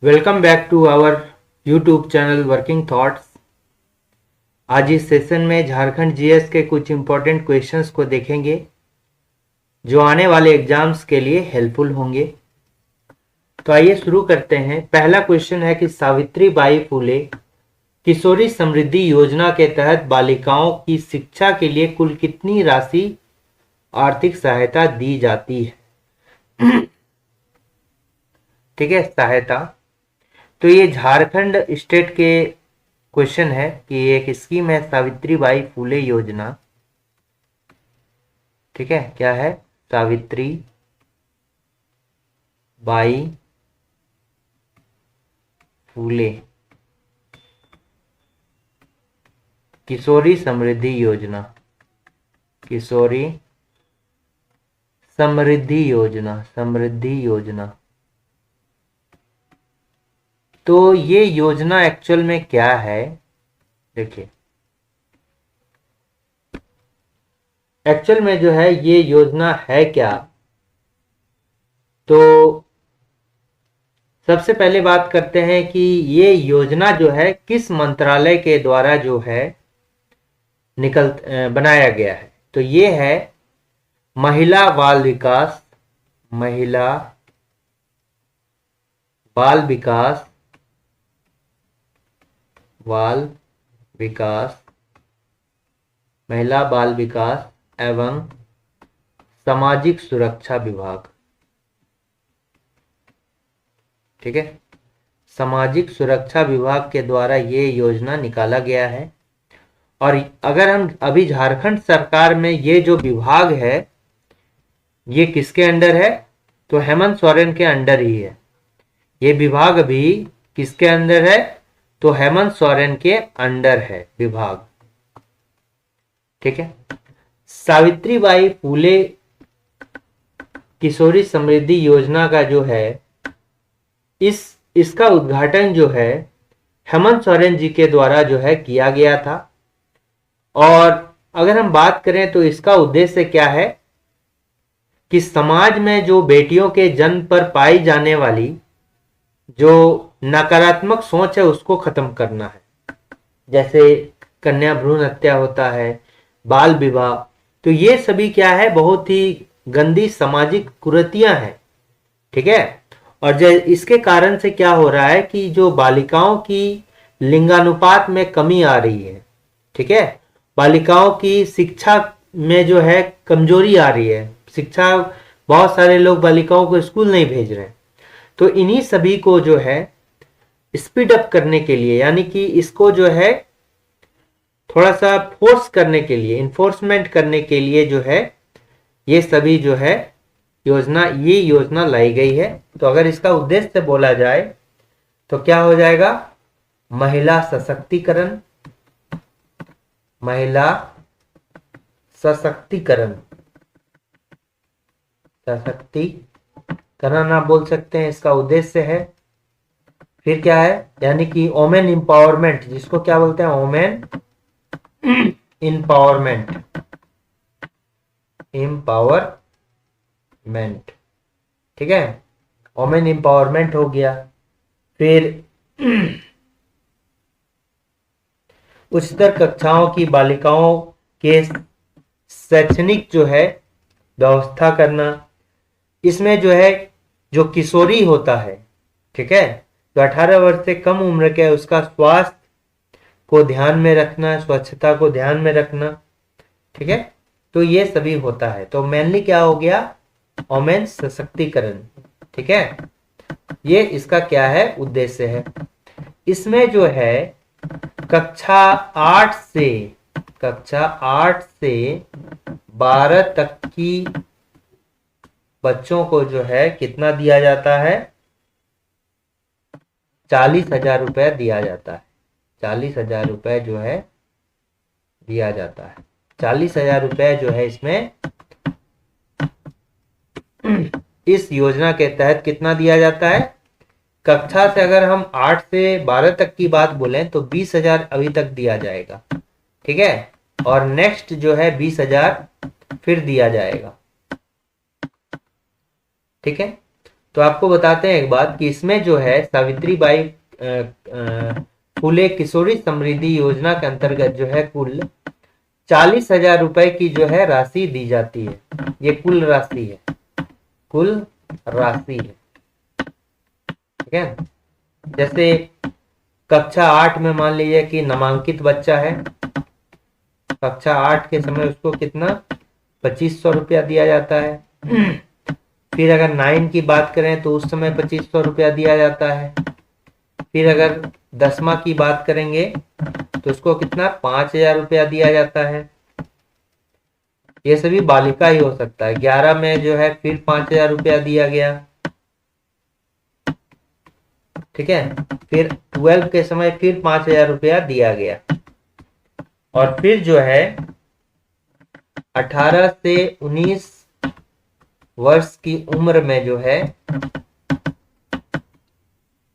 Welcome back to our YouTube channel working thoughts. आज इस session में झारखंड जीएस के कुछ इंपॉर्टेंट क्वेश्चंस को देखेंगे जो आने वाले एग्जाम्स के लिए हेल्पफुल होंगे। तो आइए शुरू करते हैं। पहला क्वेश्चन है कि सावित्री बाई फुले किशोरी समृद्धि योजना के तहत बालिकाओं की शिक्षा के लिए कुल कितनी राशि आर्थिक सहायता दी जाती है। ठीक है, सहायता। तो ये झारखंड स्टेट के क्वेश्चन है कि एक स्कीम है सावित्री बाई फुले योजना। ठीक है, क्या है? सावित्री बाई फुले किशोरी समृद्धि योजना, किशोरी समृद्धि योजना, समृद्धि योजना। तो ये योजना एक्चुअल में क्या है? देखिए, एक्चुअल में जो है ये योजना है क्या? तो सबसे पहले बात करते हैं कि ये योजना जो है किस मंत्रालय के द्वारा जो है बनाया गया है। तो ये है महिला बाल विकास, महिला बाल विकास, बाल विकास, महिला बाल विकास एवं सामाजिक सुरक्षा विभाग। ठीक है, सामाजिक सुरक्षा विभाग के द्वारा ये योजना निकाला गया है। और अगर हम अभी झारखंड सरकार में ये जो विभाग है ये किसके अंडर है? तो हेमंत सोरेन के अंडर ही है। ये विभाग अभी किसके अंदर है? तो हेमंत सोरेन के अंडर है विभाग। ठीक है, सावित्रीबाई फुले किशोरी समृद्धि योजना का जो है इसका उद्घाटन जो है हेमंत सोरेन जी के द्वारा जो है किया गया था। और अगर हम बात करें तो इसका उद्देश्य क्या है कि समाज में जो बेटियों के जन्म पर पाई जाने वाली जो नकारात्मक सोच है उसको खत्म करना है। जैसे कन्या भ्रूण हत्या होता है, बाल विवाह, तो ये सभी क्या है? बहुत ही गंदी सामाजिक कुरीतियां हैं। ठीक है, और इसके कारण से क्या हो रहा है कि जो बालिकाओं की लिंगानुपात में कमी आ रही है। ठीक है, बालिकाओं की शिक्षा में जो है कमजोरी आ रही है। शिक्षा, बहुत सारे लोग बालिकाओं को स्कूल नहीं भेज रहे हैं। तो इन्हीं सभी को जो है स्पीड अप करने के लिए, यानी कि इसको जो है थोड़ा सा फोर्स करने के लिए, इन्फोर्समेंट करने के लिए जो है ये सभी जो है ये योजना लाई गई है। तो अगर इसका उद्देश्य बोला जाए तो क्या हो जाएगा? महिला सशक्तिकरण, महिला सशक्तिकरण, सशक्तिकरण आप बोल सकते हैं, इसका उद्देश्य है। फिर क्या है? यानी कि वोमेन एम्पावरमेंट, जिसको क्या बोलते हैं? Women empowerment, empowerment. ठीक है, वोमेन एम्पावरमेंट हो गया। फिर उच्चतर कक्षाओं की बालिकाओं के शैक्षणिक जो है व्यवस्था करना। इसमें जो है जो किशोरी होता है, ठीक है, तो 18 वर्ष से कम उम्र के, उसका स्वास्थ्य को ध्यान में रखना, स्वच्छता को ध्यान में रखना। ठीक है, तो ये सभी होता है। तो मेनली क्या हो गया? वोमेन सशक्तिकरण। ठीक है, ये इसका क्या है? उद्देश्य है। इसमें जो है कक्षा 8 से 12 तक की बच्चों को जो है कितना दिया जाता है? 40,000 रुपए दिया जाता है। 40,000 रुपए जो है दिया जाता है। 40,000 रुपए जो है इसमें इस योजना के तहत कितना दिया जाता है? कक्षा से अगर हम 8 से 12 तक की बात बोलें तो 20,000 अभी तक दिया जाएगा। ठीक है, और नेक्स्ट जो है 20,000 फिर दिया जाएगा। ठीक है, तो आपको बताते हैं एक बात कि इसमें जो है सावित्रीबाई फुले किशोरी समृद्धि योजना के अंतर्गत जो है कुल 40,000 रुपए की जो है राशि दी जाती है। ये कुल राशि है, कुल राशि है, ठीक है। जैसे कक्षा 8 में मान लीजिए कि नामांकित बच्चा है, कक्षा 8 के समय उसको कितना 2500 रुपया दिया जाता है। फिर अगर 9 की बात करें तो उस समय 2500 रुपया दिया जाता है। फिर अगर 10वीं की बात करेंगे तो उसको कितना 5,000 रुपया दिया जाता है। ये सभी बालिका ही हो सकता है। 11 में जो है फिर 5,000 रुपया दिया गया, ठीक है। फिर 12 के समय फिर 5,000 रुपया दिया गया। और फिर जो है 18 से 19 वर्ष की उम्र में जो है,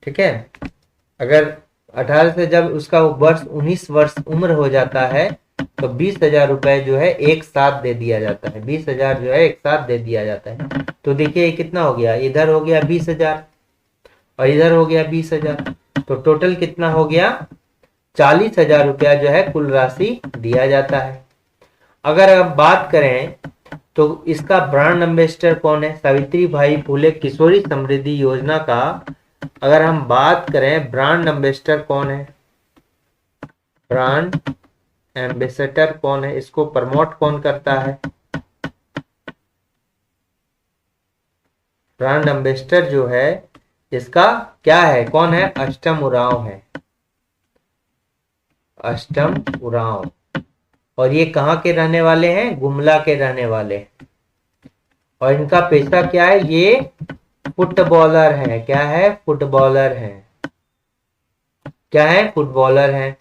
ठीक है, अगर 18 से जब उसका वर्ष 19 वर्ष उम्र हो जाता है तो 20,000 रुपए जो है एक साथ दे दिया जाता है। 20,000 जो है एक साथ दे दिया जाता है। तो देखिए कितना हो गया, इधर हो गया 20,000 और इधर हो गया 20,000, तो टोटल कितना हो गया 40,000 रुपया जो है कुल राशि दिया जाता है। अगर अब बात करें तो इसका ब्रांड एम्बेसडर कौन है, सावित्रीबाई फुले किशोरी समृद्धि योजना का अगर हम बात करें ब्रांड एम्बेसडर कौन है, ब्रांड एम्बेसडर कौन है, इसको प्रमोट कौन करता है। ब्रांड एम्बेसडर जो है इसका क्या है, कौन है, अष्टम उरांव है, अष्टम उरांव। और ये कहाँ के रहने वाले हैं, गुमला के रहने वाले हैं। और इनका पेशा क्या है, ये फुटबॉलर है। क्या है, फुटबॉलर है। क्या है, फुटबॉलर है।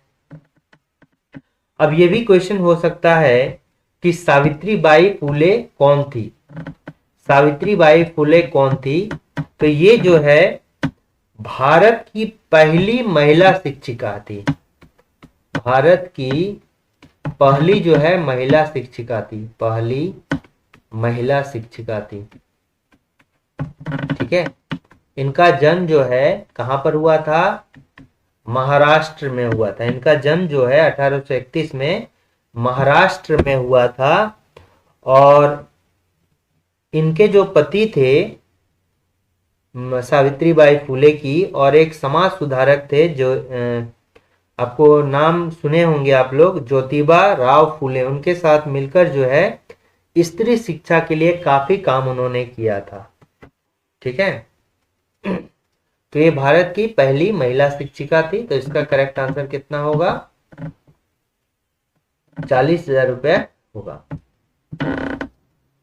अब ये भी क्वेश्चन हो सकता है कि सावित्रीबाई फुले कौन थी, सावित्रीबाई फुले कौन थी। तो ये जो है भारत की पहली महिला शिक्षिका थी, भारत की पहली जो है महिला शिक्षिका थी, पहली महिला शिक्षिका थी, ठीक है। इनका जन्म जो है कहां पर हुआ था, महाराष्ट्र में हुआ था। इनका जन्म जो है 1831 में महाराष्ट्र में हुआ था। और इनके जो पति थे सावित्रीबाई फुले की, और एक समाज सुधारक थे जो आपको नाम सुने होंगे आप लोग, ज्योतिबा राव फुले, उनके साथ मिलकर जो है स्त्री शिक्षा के लिए काफी काम उन्होंने किया था, ठीक है। तो ये भारत की पहली महिला शिक्षिका थी। तो इसका करेक्ट आंसर कितना होगा, 40,000 रुपया होगा।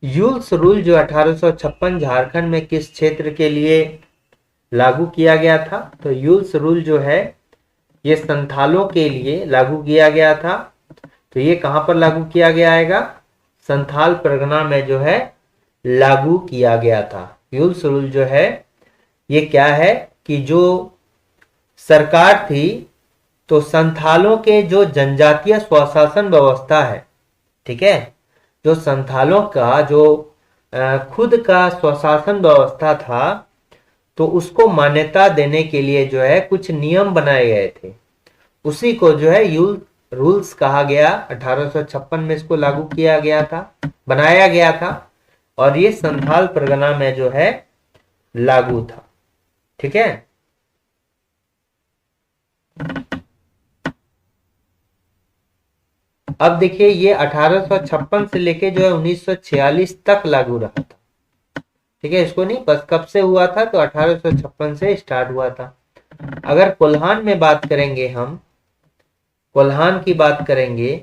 यूल्स रूल जो 1856 झारखंड में किस क्षेत्र के लिए लागू किया गया था। तो यूल्स रूल जो है ये संथालों के लिए लागू किया गया था। तो ये कहां पर लागू किया गया आएगा, संथाल परगना में जो है लागू किया गया था। यूल्स रूल जो है ये क्या है कि जो सरकार थी तो संथालों के जो जनजातीय स्वशासन व्यवस्था है, ठीक है, जो संथालों का जो खुद का स्वशासन व्यवस्था था तो उसको मान्यता देने के लिए जो है कुछ नियम बनाए गए थे। उसी को जो है यूल रूल्स कहा गया। 1856 में इसको लागू किया गया था, बनाया गया था। और ये संथाल परगना में जो है लागू था, ठीक है। अब देखिए ये 1856 से लेके जो है 1946 तक लागू रहा था, ठीक है। इसको नहीं बस कब से हुआ था, तो 1856 से स्टार्ट हुआ था। अगर कोल्हान में बात करेंगे, हम कोल्हान की बात करेंगे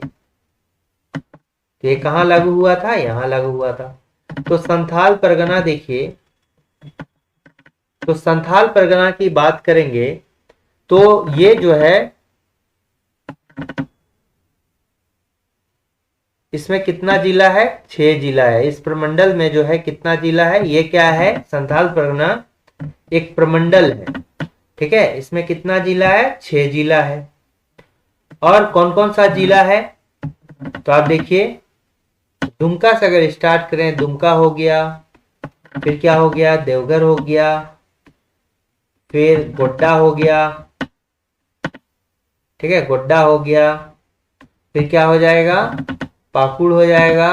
तो ये कहां लागू हुआ था, यहां लागू हुआ था। तो संथाल परगना देखिए, तो संथाल परगना की बात करेंगे तो ये जो है इसमें कितना जिला है, 6 जिला है। इस प्रमंडल में जो है कितना जिला है, ये क्या है, संथाल परगना एक प्रमंडल है, ठीक है। इसमें कितना जिला है, 6 जिला है। और कौन कौन सा जिला है, तो आप देखिए दुमका से अगर स्टार्ट करें, दुमका हो गया, फिर क्या हो गया, देवघर हो गया, फिर गोड्डा हो गया, ठीक है, गोड्डा हो गया, फिर क्या हो जाएगा, पाकुड़ हो जाएगा,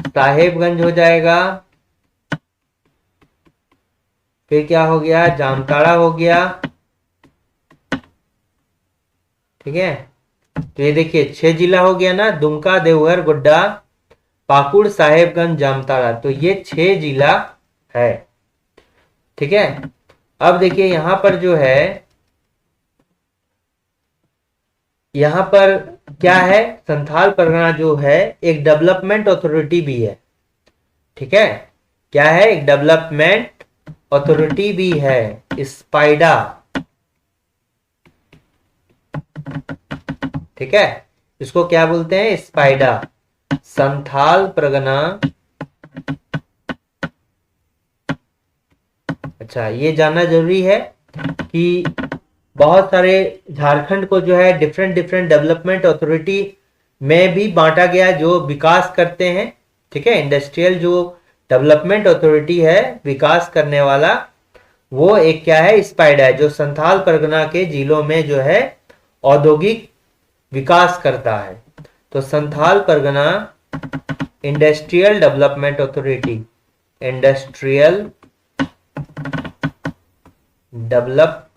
साहेबगंज हो जाएगा, फिर क्या हो गया, जामताड़ा हो गया, ठीक है। तो ये देखिए 6 जिला हो गया ना, दुमका, देवघर, गोड्डा, पाकुड़, साहेबगंज, जामताड़ा, तो ये 6 जिला है, ठीक है। अब देखिए यहां पर जो है, यहां पर क्या है, संथाल परगना जो है एक डेवलपमेंट अथॉरिटी भी है, ठीक है। क्या है, एक डेवलपमेंट अथॉरिटी भी है, स्पाइडा, ठीक है। इसको क्या बोलते हैं, स्पाइडा, संथाल परगना। अच्छा, ये जानना जरूरी है कि बहुत सारे झारखंड को जो है डिफरेंट डिफरेंट डेवलपमेंट अथॉरिटी में भी बांटा गया, जो विकास करते हैं, ठीक है। इंडस्ट्रियल जो डेवलपमेंट अथॉरिटी है विकास करने वाला, वो एक क्या है, स्पाइडा है, जो संथाल परगना के जिलों में जो है औद्योगिक विकास करता है। तो Santhal Pargana industrial development authority, industrial development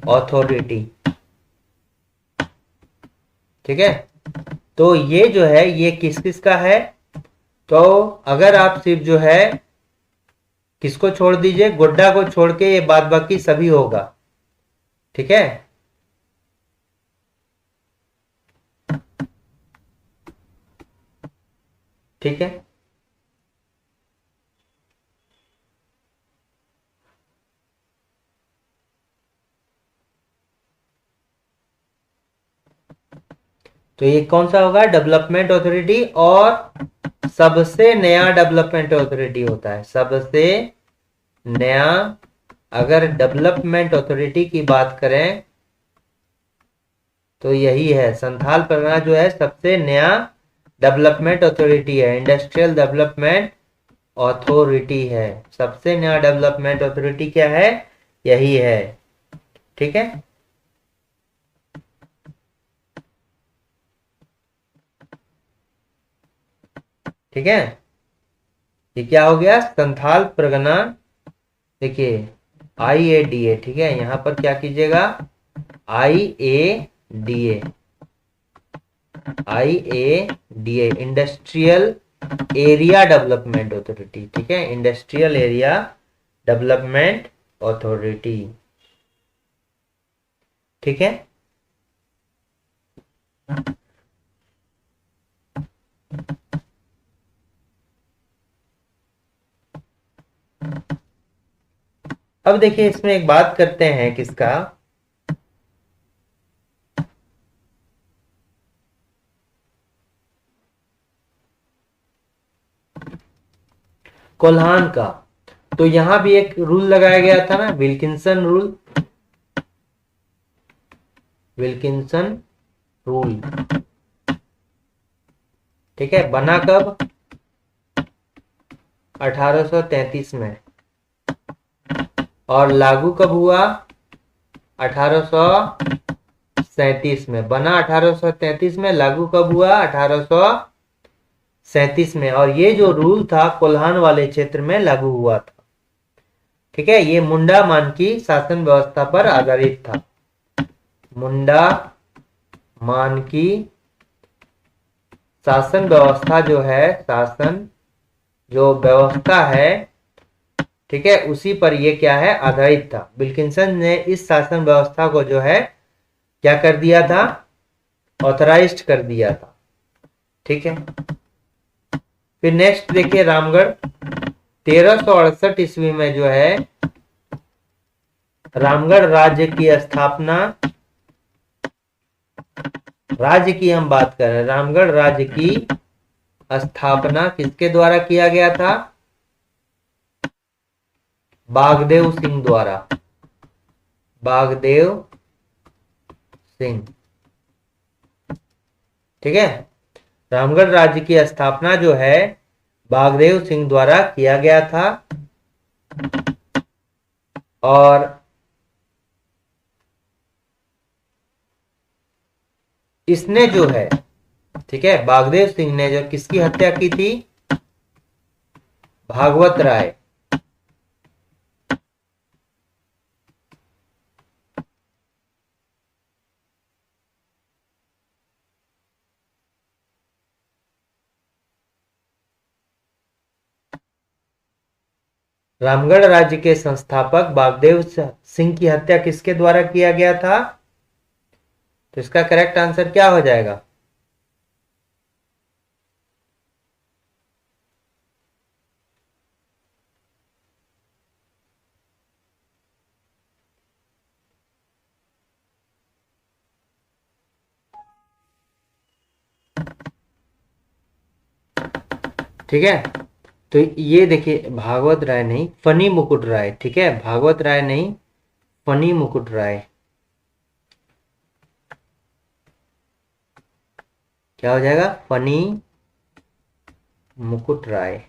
authority, ठीक है। तो ये जो है ये किस किस का है, तो अगर आप सिर्फ जो है किसको छोड़ दीजिए, गोड्डा को छोड़ के ये बाद बाकी सभी होगा, ठीक है। ठीक है, तो ये कौन सा होगा, डेवलपमेंट अथॉरिटी, और सबसे नया डेवलपमेंट अथॉरिटी होता है, सबसे नया। अगर डेवलपमेंट अथॉरिटी की बात करें तो यही है, संथाल परगना जो है सबसे नया डेवलपमेंट अथॉरिटी है, इंडस्ट्रियल डेवलपमेंट अथॉरिटी है, सबसे नया डेवलपमेंट अथॉरिटी क्या है, यही है, ठीक है। ठीक है, ये क्या हो गया, संथाल परगना, देखिए IADA, ठीक है। यहां पर क्या कीजिएगा, IADA, IADA industrial area development authority, ठीक है, इंडस्ट्रियल एरिया डेवलपमेंट अथॉरिटी, ठीक है। अब देखिए इसमें एक बात करते हैं किसका, कोल्हान का। तो यहां भी एक रूल लगाया गया था ना, विल्किंसन रूल, विल्किंसन रूल, ठीक है। बना कब, 1833 में, और लागू कब हुआ, 1837 में। बना 1833 में, लागू कब हुआ, 1837 में। और ये जो रूल था कोल्हान वाले क्षेत्र में लागू हुआ था, ठीक है। ये मुंडा मान की शासन व्यवस्था पर आधारित था, मुंडा मान की शासन व्यवस्था जो है, शासन जो व्यवस्था है, ठीक है, उसी पर ये क्या है, आधारित था। विल्किंसन ने इस शासन व्यवस्था को जो है क्या कर दिया था, ऑथराइज्ड कर दिया था, ठीक है। फिर नेक्स्ट देखिए रामगढ़, 1368 ईस्वी में जो है रामगढ़ राज्य की स्थापना, राज्य की हम बात कर रहे हैं, रामगढ़ राज्य की स्थापना किसके द्वारा किया गया था, बागदेव सिंह द्वारा, बागदेव सिंह, ठीक है। रामगढ़ राज्य की स्थापना जो है बागदेव सिंह द्वारा किया गया था। और इसने जो है, ठीक है, बागदेव सिंह ने जो किसकी हत्या की थी? भागवत राय। रामगढ़ राज्य के संस्थापक बागदेव सिंह की हत्या किसके द्वारा किया गया था? तो इसका करेक्ट आंसर क्या हो जाएगा? ठीक है, तो ये देखिए, भागवत राय नहीं, फनी मुकुट राय। ठीक है, भागवत राय नहीं, फनी मुकुट राय। क्या हो जाएगा? फनी मुकुट राय।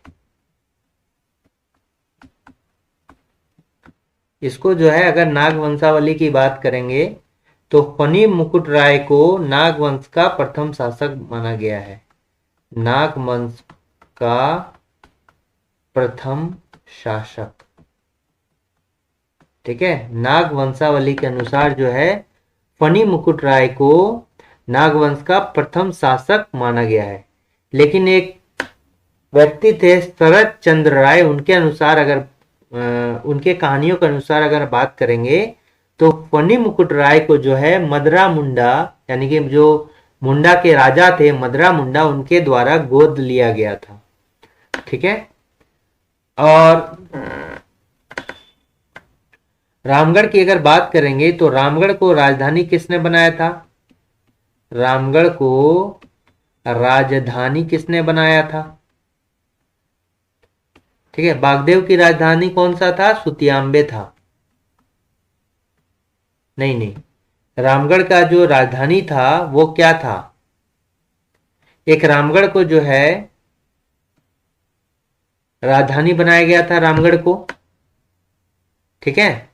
इसको जो है, अगर नाग वंशावली की बात करेंगे तो फनी मुकुट राय को नाग वंश का प्रथम शासक माना गया है। नाग वंश का प्रथम शासक। ठीक है, नाग वंशावली के अनुसार जो है फनी मुकुट राय को नागवंश का प्रथम शासक माना गया है। लेकिन एक व्यक्ति थे शरद चंद्र राय, उनके अनुसार अगर उनके कहानियों के अनुसार अगर बात करेंगे तो फनी मुकुट राय को जो है मदरा मुंडा, यानी कि जो मुंडा के राजा थे मदरा मुंडा, उनके द्वारा गोद लिया गया था। ठीक है, और रामगढ़ की अगर बात करेंगे तो रामगढ़ को राजधानी किसने बनाया था? रामगढ़ को राजधानी किसने बनाया था? ठीक है, बागदेव की राजधानी कौन सा था? सुतियांबे था। नहीं नहीं, रामगढ़ का जो राजधानी था वो क्या था? एक रामगढ़ को जो है राजधानी बनाया गया था रामगढ़ को। ठीक है,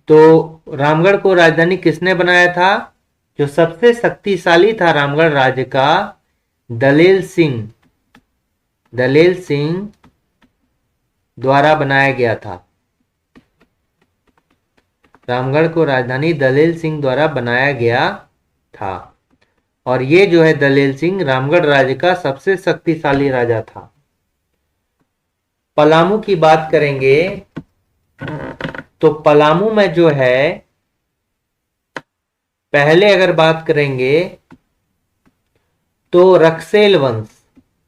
तो रामगढ़ को राजधानी किसने बनाया था? जो सबसे शक्तिशाली था रामगढ़ राज्य का, दलेल सिंह, दलेल सिंह द्वारा बनाया गया था। रामगढ़ को राजधानी दलेल सिंह द्वारा बनाया गया था। और ये जो है दलेल सिंह रामगढ़ राज्य का सबसे शक्तिशाली राजा था। पलामू की बात करेंगे तो पलामू में जो है, पहले अगर बात करेंगे तो रक्सेल वंश,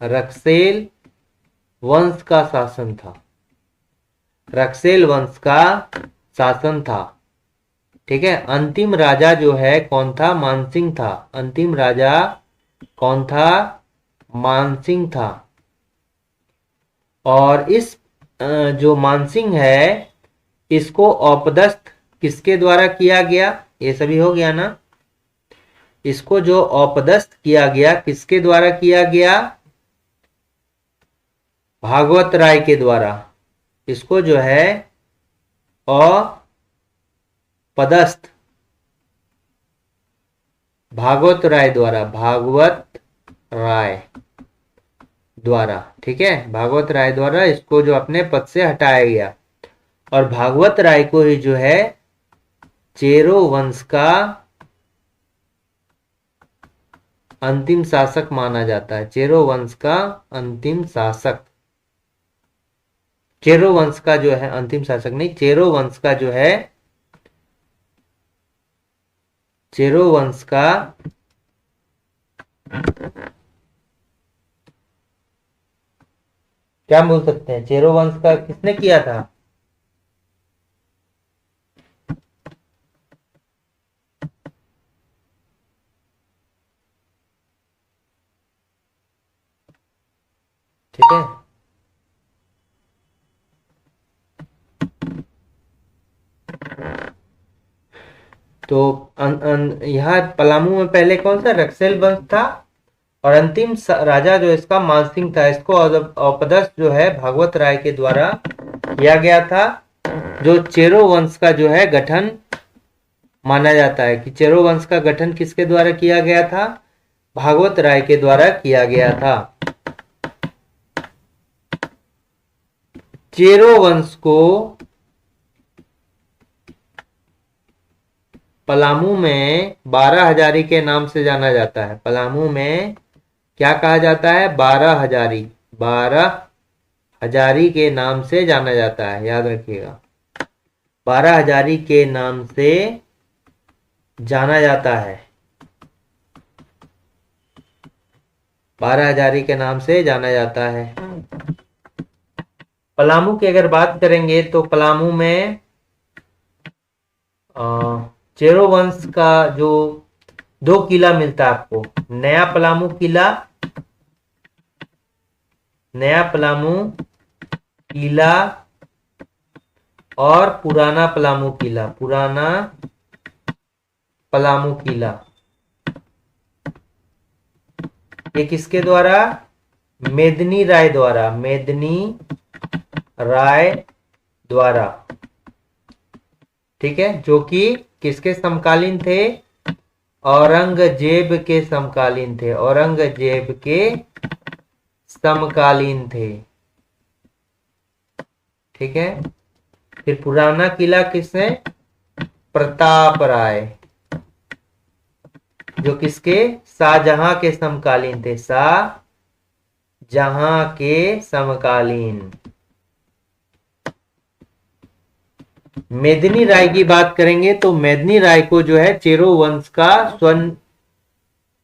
रक्सेल वंश का शासन था। रक्सेल वंश का शासन था। ठीक है, अंतिम राजा जो है कौन था? मानसिंह था। अंतिम राजा कौन था? मानसिंह था। और इस जो मानसिंह है, इसको औपदस्थ किसके द्वारा किया गया? ये सभी हो गया ना। इसको जो औपदस्थ किया गया किसके द्वारा किया गया? भागवत राय के द्वारा। इसको जो है औपदस्थ भागवत राय द्वारा, भागवत राय द्वारा। ठीक है, भागवत राय द्वारा इसको जो अपने पद से हटाया गया। और भागवत राय को ही जो है चेरो वंश का अंतिम शासक माना जाता है। चेरो वंश का अंतिम शासक, चेरो वंश का जो है अंतिम शासक नहीं, चेरो वंश का जो है, चेरो वंश का क्या बोल सकते हैं? चेरो वंश का किसने किया था? ठीक है, तो यहाँ पलामू में पहले कौन सा? रक्सेल वंश था। और अंतिम राजा जो इसका मानसिंह था। इसको औपदस्थ जो है भागवत राय के द्वारा किया गया था, जो चेरो वंश का जो है गठन माना जाता है कि चेरो वंश का गठन किसके द्वारा किया गया था? भागवत राय के द्वारा किया गया था। चेरो वंश को पलामू में 12 हजारी के नाम से जाना जाता है। पलामू में क्या कहा जाता है? 12 हजारी। 12 हजारी के नाम से जाना जाता है, याद रखिएगा। 12 हजारी के नाम से जाना जाता है। 12 हजारी के नाम से जाना जाता है। पलामू की अगर बात करेंगे तो पलामू में चेरो वंश का जो 2 किला मिलता है आपको, नया पलामू किला, नया पलामू किला और पुराना पलामू किला, पुराना पलामू किला। ये किसके द्वारा? मेदिनी राय द्वारा, मेदिनी राय द्वारा, ठीक है, जो कि किसके समकालीन थे? औरंगजेब के समकालीन थे, औरंगजेब के समकालीन थे, ठीक है। फिर पुराना किला किसने? प्रताप राय, जो किसके? शाहजहां के समकालीन थे, शाहजहां के समकालीन। मेदिनी राय की बात करेंगे तो मेदिनी राय को जो है चेरो वंश का स्वर्ण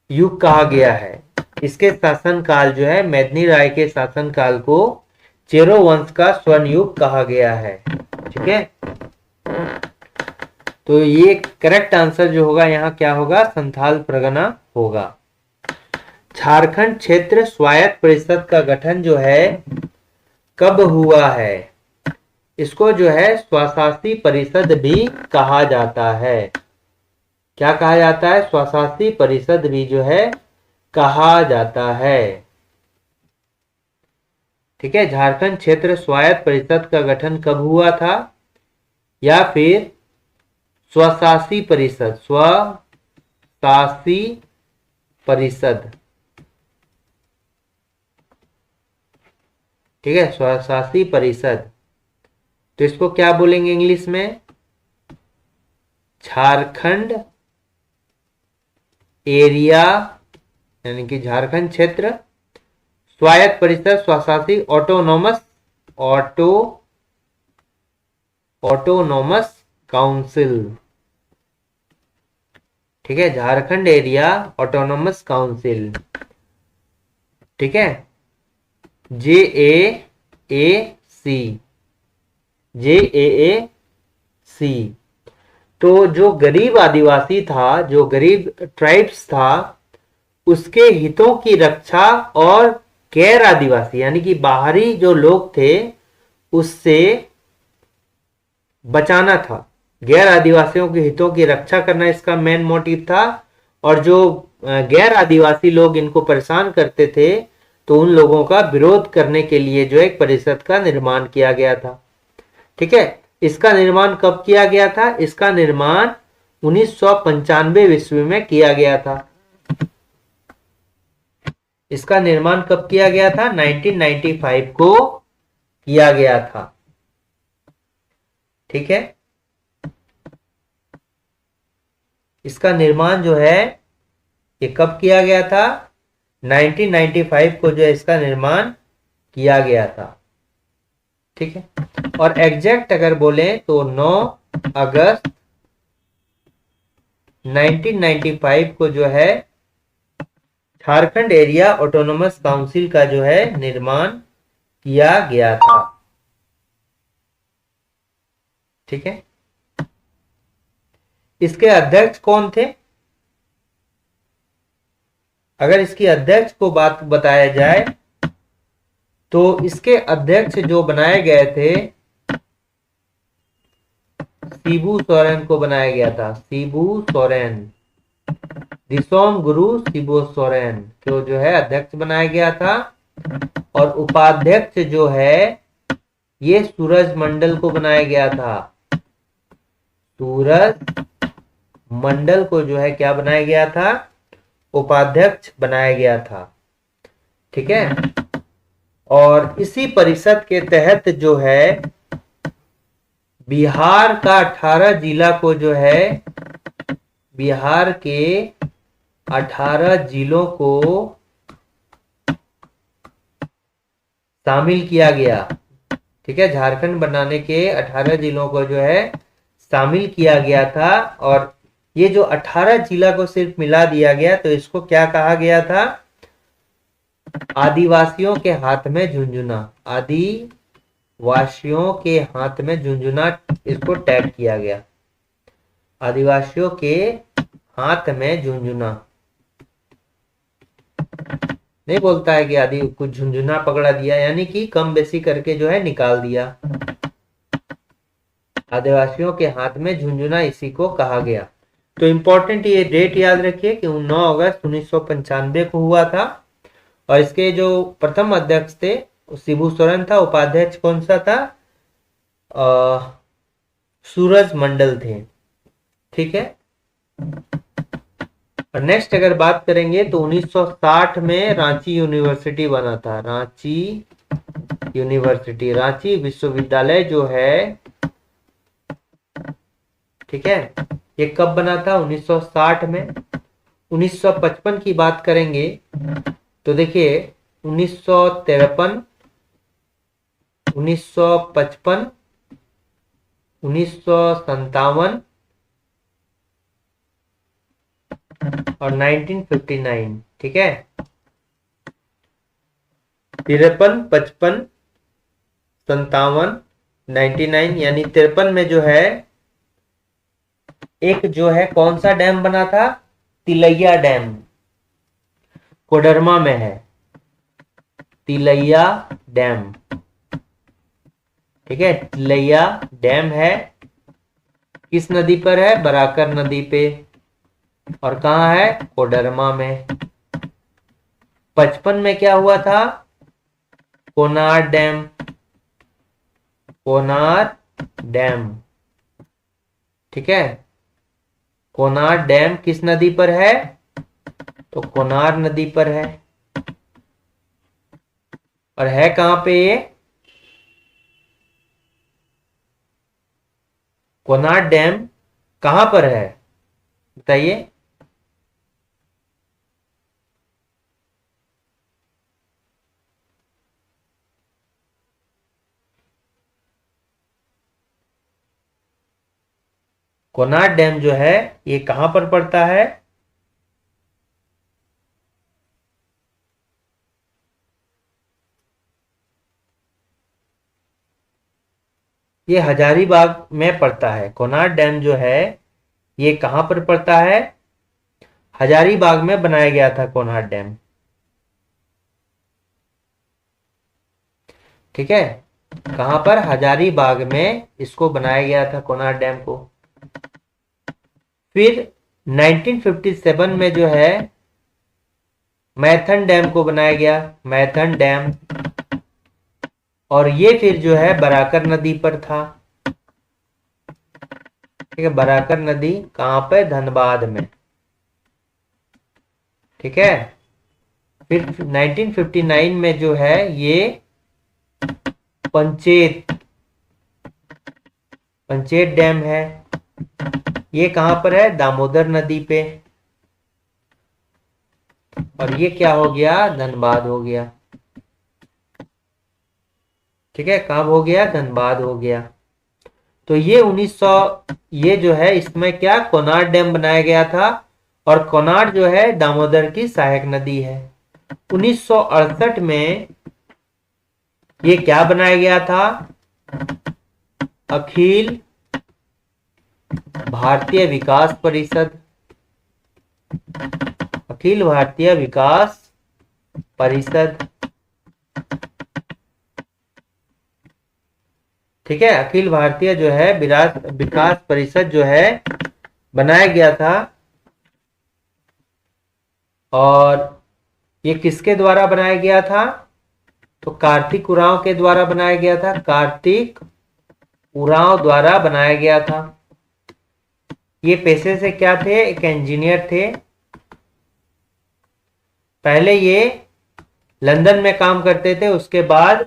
युग कहा गया है। इसके शासनकाल जो है, मेदिनी राय के शासनकाल को चेरो वंश का स्वर्ण युग कहा गया है, ठीक है। तो ये करेक्ट आंसर जो होगा यहाँ क्या होगा? संथाल परगना होगा। झारखंड क्षेत्र स्वायत्त परिषद का गठन जो है कब हुआ है? इसको जो है स्वशासी परिषद भी कहा जाता है। क्या कहा जाता है? स्वशासी परिषद भी जो है कहा जाता है, ठीक है। झारखंड क्षेत्र स्वायत्त परिषद का गठन कब हुआ था? या फिर स्वशासी परिषद, स्वशासी परिषद, ठीक है, स्वशासी परिषद। तो इसको क्या बोलेंगे इंग्लिश में? झारखंड एरिया, यानी कि झारखंड क्षेत्र स्वायत्त परिषद, स्वशासी, ऑटोनोमस काउंसिल, ठीक है, झारखंड एरिया ऑटोनोमस काउंसिल, ठीक है, JAAC, JAAC। तो जो गरीब आदिवासी था, जो गरीब ट्राइब्स था, उसके हितों की रक्षा और गैर आदिवासी यानी कि बाहरी जो लोग थे उससे बचाना था। गैर आदिवासियों के हितों की रक्षा करना इसका मेन मोटिव था। और जो गैर आदिवासी लोग इनको परेशान करते थे, तो उन लोगों का विरोध करने के लिए जो एक परिषद का निर्माण किया गया था, ठीक है। इसका निर्माण कब किया गया था? इसका निर्माण 1995 ईस्वी में किया गया था। इसका निर्माण कब किया गया था? 1995 को किया गया था, ठीक है। इसका निर्माण जो है ये कब किया गया था? 1995 को जो है इसका निर्माण किया गया था, ठीक है। और एग्जैक्ट अगर बोले तो 9 अगस्त 1995 को जो है झारखंड एरिया ऑटोनोमस काउंसिल का जो है निर्माण किया गया था, ठीक है। इसके अध्यक्ष कौन थे? अगर इसकी अध्यक्ष को बात बताया जाए तो इसके अध्यक्ष जो बनाए गए थे, शिबू सोरेन को बनाया गया था, शिबू सोरेन, दिसोम गुरु शिबू सोरेन को जो है अध्यक्ष बनाया गया था, और उपाध्यक्ष जो है ये सूरज मंडल को बनाया गया था। सूरज मंडल को जो है क्या बनाया गया था, उपाध्यक्ष बनाया गया था। ठीक है। और इसी परिषद के तहत जो है बिहार का 18 जिला को जो है, बिहार के 18 जिलों को शामिल किया गया। ठीक है। झारखंड बनाने के 18 जिलों को जो है शामिल किया गया था। और ये जो 18 जिला को सिर्फ मिला दिया गया, तो इसको क्या कहा गया था, आदिवासियों के हाथ में झुंझुना। आदिवासियों के हाथ में झुंझुना, इसको टैग किया गया। आदिवासियों के हाथ में झुंझुना नहीं बोलता है कि आदि कुछ झुंझुना पकड़ा दिया, यानी कि कम बेसी करके जो है निकाल दिया। आदिवासियों के हाथ में झुंझुना, इसी को कहा गया। तो इंपॉर्टेंट ये डेट याद रखिए कि 9 अगस्त 1995 को हुआ था। और इसके जो प्रथम अध्यक्ष थे शिबू सोरेन था, उपाध्यक्ष कौन सा था, सूरज मंडल थे। ठीक है। और नेक्स्ट अगर बात करेंगे तो 1960 में रांची यूनिवर्सिटी बना था। रांची यूनिवर्सिटी, रांची विश्वविद्यालय जो है, ठीक है, ये कब बना था, 1960 में। 1955 की बात करेंगे तो देखिए 1953, 1955, 1957 और 1959। ठीक है। 53, 55, 57, 99, यानी 53 में जो है एक जो है कौन सा डैम बना था, तिलैया डैम, कोडरमा में है तिलैया डैम। ठीक है। तिलैया डैम है, किस नदी पर है, बराकर नदी पे, और कहाँ है, कोडरमा में। 55 में क्या हुआ था, कोनार डैम, कोनार डैम। ठीक है। कोनार डैम किस नदी पर है, तो कोनार नदी पर है। और है कहां पे ये, कोनार डैम कहां पर है बताइए। कोनार डैम जो है ये कहां पर पड़ता है, ये हजारीबाग में पड़ता है। कोनार डैम जो है ये कहां पर पड़ता है, हजारीबाग में बनाया गया था कोनार डैम। ठीक है। कहां पर, हजारीबाग में इसको बनाया गया था कोनार डैम को। फिर 1957 में जो है मैथन डैम को बनाया गया, मैथन डैम। और ये फिर जो है बराकर नदी पर था। ठीक है। बराकर नदी कहां पे, धनबाद में। ठीक है। फिर 1959 में जो है ये पंचेत, पंचेत डैम है, ये कहां पर है, दामोदर नदी पे। और ये क्या हो गया, धनबाद हो गया। ठीक है। कब हो गया, धनबाद हो गया। तो ये 1900, ये जो है इसमें क्या, कोनार डैम बनाया गया था। और कोनार जो है दामोदर की सहायक नदी है। 1968 में ये क्या बनाया गया था, अखिल भारतीय विकास परिषद, अखिल भारतीय विकास परिषद। ठीक है। अखिल भारतीय जो है विकास परिषद जो है बनाया गया था और ये किसके द्वारा बनाया गया था? तो कार्तिक उरांव के द्वारा बनाया गया था, कार्तिक उरांव द्वारा बनाया गया था। ये पेशे से क्या थे? एक इंजीनियर थे। पहले ये लंदन में काम करते थे, उसके बाद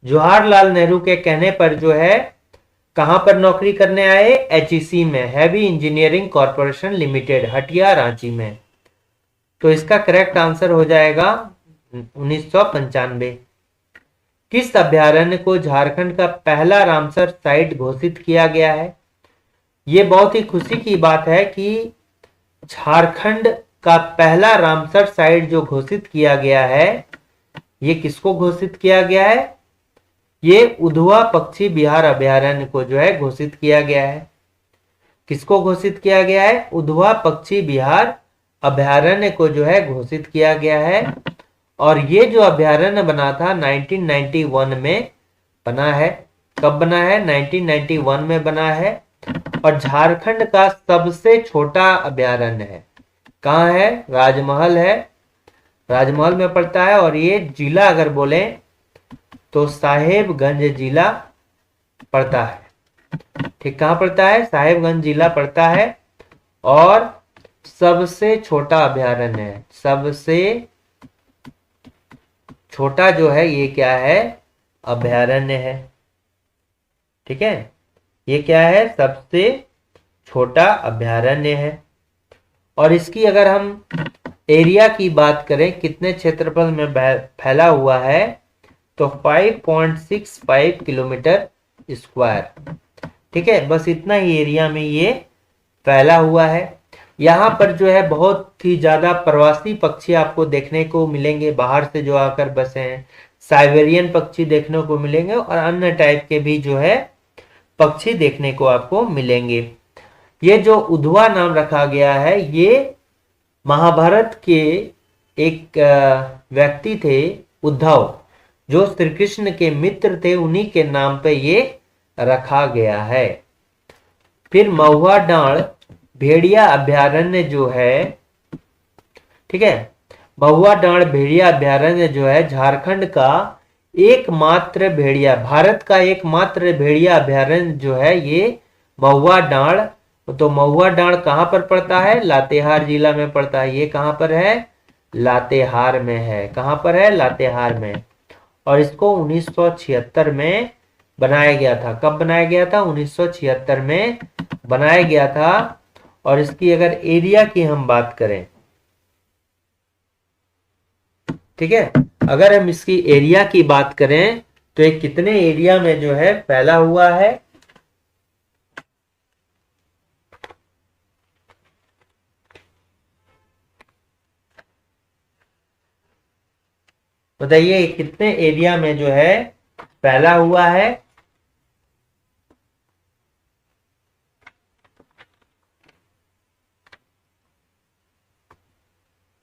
जवाहरलाल नेहरू के कहने पर जो है कहां पर नौकरी करने आए? एचईसी में, heavy engineering corporation limited, Hatia, Ranchi में। तो इसका करेक्ट आंसर हो जाएगा 1995। किस अभ्यारण्य को झारखंड का पहला रामसर साइट घोषित किया गया है? ये बहुत ही खुशी की बात है कि झारखंड का पहला रामसर साइट जो घोषित किया गया है, ये किसको घोषित किया गया है? ये उधवा पक्षी बिहार अभ्यारण्य को जो है घोषित किया गया है। किसको घोषित किया गया है? उधवा पक्षी बिहार अभ्यारण्य को जो है घोषित किया गया है। और ये जो अभ्यारण्य बना था 1991 में बना है। कब बना है? 1991 में बना है। और झारखंड का सबसे छोटा अभ्यारण्य है। कहाँ है? राजमहल है, राजमहल में पड़ता है। और ये जिला अगर बोले तो साहेबगंज जिला पड़ता है। ठीक, कहाँ पड़ता है? साहेबगंज जिला पड़ता है। और सबसे छोटा अभ्यारण्य है। सबसे छोटा जो है ये क्या है? अभ्यारण्य है। ठीक है, ये क्या है? सबसे छोटा अभ्यारण्य है। और इसकी अगर हम एरिया की बात करें, कितने क्षेत्रफल में फैला हुआ है, तो 5.65 किलोमीटर स्क्वायर। ठीक है, बस इतना ही एरिया में ये फैला हुआ है। यहाँ पर जो है बहुत ही ज्यादा प्रवासी पक्षी आपको देखने को मिलेंगे, बाहर से जो आकर बसे हैं। साइबेरियन पक्षी देखने को मिलेंगे और अन्य टाइप के भी जो है पक्षी देखने को आपको मिलेंगे। ये जो उधवा नाम रखा गया है, ये महाभारत के एक व्यक्ति थे उद्धव, जो श्री कृष्ण के मित्र थे, उन्हीं के नाम पे ये रखा गया है। फिर महुआ डांड़ भेड़िया अभ्यारण्य जो है, ठीक है, महुआ डांड़ भेड़िया अभ्यारण्य जो है झारखंड का एकमात्र भेड़िया, भारत का एकमात्र भेड़िया अभ्यारण्य जो है ये महुआ डांड़। तो महुआ डांड़ कहां पर पड़ता है? लातेहार जिला में पड़ता है। ये कहां पर है? लातेहार में है। कहां पर है? लातेहार में। और इसको 1976 में बनाया गया था। कब बनाया गया था? 1976 में बनाया गया था। और इसकी अगर एरिया की हम बात करें, ठीक है, अगर हम इसकी एरिया की बात करें तो ये कितने एरिया में जो है फैला हुआ है? बताइए कितने एरिया में जो है फैला हुआ है?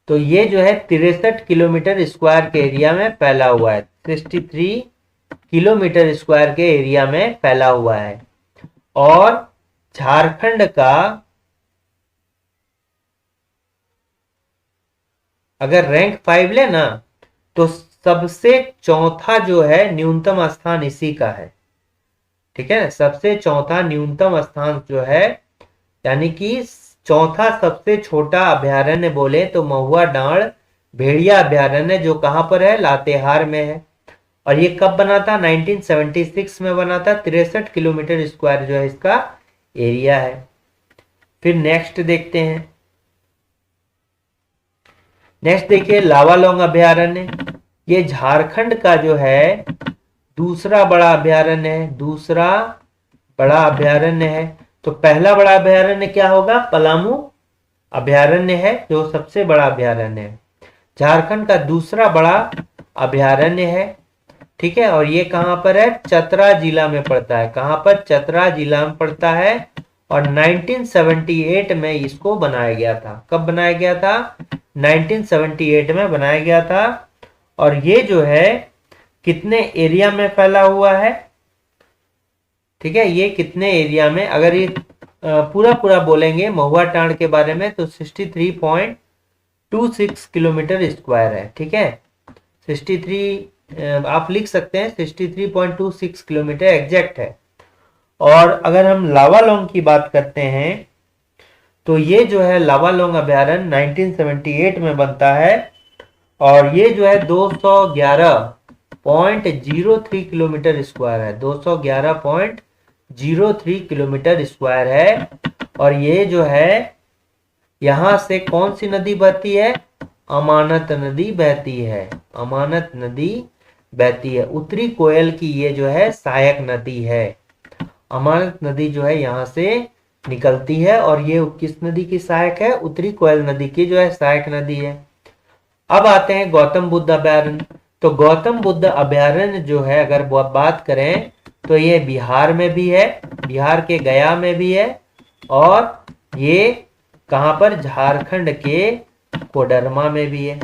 तो ये जो है 63 किलोमीटर स्क्वायर के एरिया में फैला हुआ है। 63 किलोमीटर स्क्वायर के एरिया में फैला हुआ है। और झारखंड का अगर रैंक 5 ले ना, तो सबसे चौथा जो है न्यूनतम स्थान इसी का है। ठीक है, सबसे चौथा न्यूनतम स्थान जो है, यानी कि चौथा सबसे छोटा अभ्यारण्य बोले तो महुआ डांड़ भेड़िया अभ्यारण्य, जो कहां पर है? लातेहार में है। और ये कब बना था? 1976 में बना था। 63 किलोमीटर स्क्वायर जो है इसका एरिया है। फिर नेक्स्ट देखते हैं। नेक्स्ट देखिए लावालौंग अभ्यारण्य। ये झारखंड का जो है दूसरा बड़ा अभ्यारण्य है। दूसरा बड़ा अभ्यारण्य है। तो पहला बड़ा अभ्यारण्य क्या होगा? पलामू अभ्यारण्य है, जो सबसे बड़ा अभ्यारण्य है। झारखंड का दूसरा बड़ा अभ्यारण्य है। ठीक है, और ये कहां पर है? चतरा जिला में पड़ता है। कहां पर? चतरा जिला में पड़ता है। और 1978 में इसको बनाया गया था। कब बनाया गया था? 1978 में बनाया गया था। और ये जो है कितने एरिया में फैला हुआ है? ठीक है, ये कितने एरिया में, अगर ये पूरा पूरा बोलेंगे महुआ डांड़ के बारे में, तो 63 63.26 किलोमीटर स्क्वायर है। ठीक है, 63 आप लिख सकते हैं, 63.26 किलोमीटर एग्जैक्ट है। और अगर हम लावालोंग की बात करते हैं तो ये जो है लावालोंग अभयारण्य 1978 में बनता है और ये जो है 211.03 किलोमीटर स्क्वायर है, 211.03 किलोमीटर स्क्वायर है। और ये जो है यहां से कौन सी नदी बहती है? अमानत नदी बहती है, अमानत नदी बहती है। उत्तरी कोयल की ये जो है सहायक नदी है। अमानत नदी जो है यहां से निकलती है और ये किस नदी की सहायक है? उत्तरी कोयल नदी की जो है सहायक नदी है। अब आते हैं गौतम बुद्ध अभयारण्य। तो गौतम बुद्ध अभयारण्य जो है अगर बात करें तो ये बिहार में भी है, बिहार के गया में भी है और ये कहां पर? झारखंड के कोडरमा में भी है।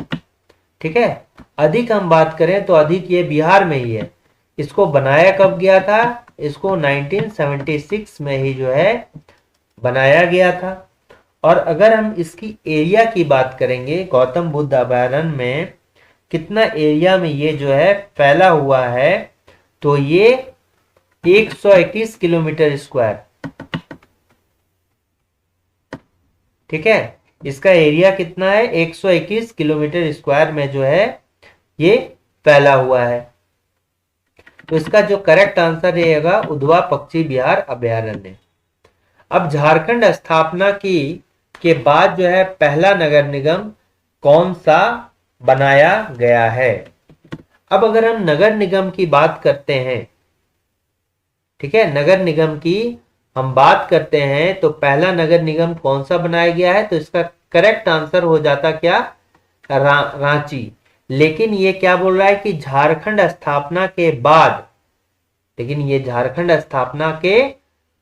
ठीक है, अधिक हम बात करें तो अधिक ये बिहार में ही है। इसको बनाया कब गया था? इसको 1976 में ही जो है बनाया गया था। और अगर हम इसकी एरिया की बात करेंगे, गौतम बुद्ध अभयारण्य में कितना एरिया में ये जो है फैला हुआ है, तो ये 121 किलोमीटर स्क्वायर। ठीक है, इसका एरिया कितना है? 121 किलोमीटर स्क्वायर में जो है ये फैला हुआ है। तो इसका जो करेक्ट आंसर रहेगा उधवा पक्षी विहार अभयारण्य। अब झारखंड स्थापना की के बाद जो है पहला नगर निगम कौन सा बनाया गया है? अब अगर हम नगर निगम की बात करते हैं, ठीक है, नगर निगम की हम बात करते हैं तो पहला नगर निगम कौन सा बनाया गया है? तो इसका करेक्ट आंसर हो जाता क्या? रांची। लेकिन ये क्या बोल रहा है कि झारखंड स्थापना के बाद, लेकिन ये झारखंड स्थापना के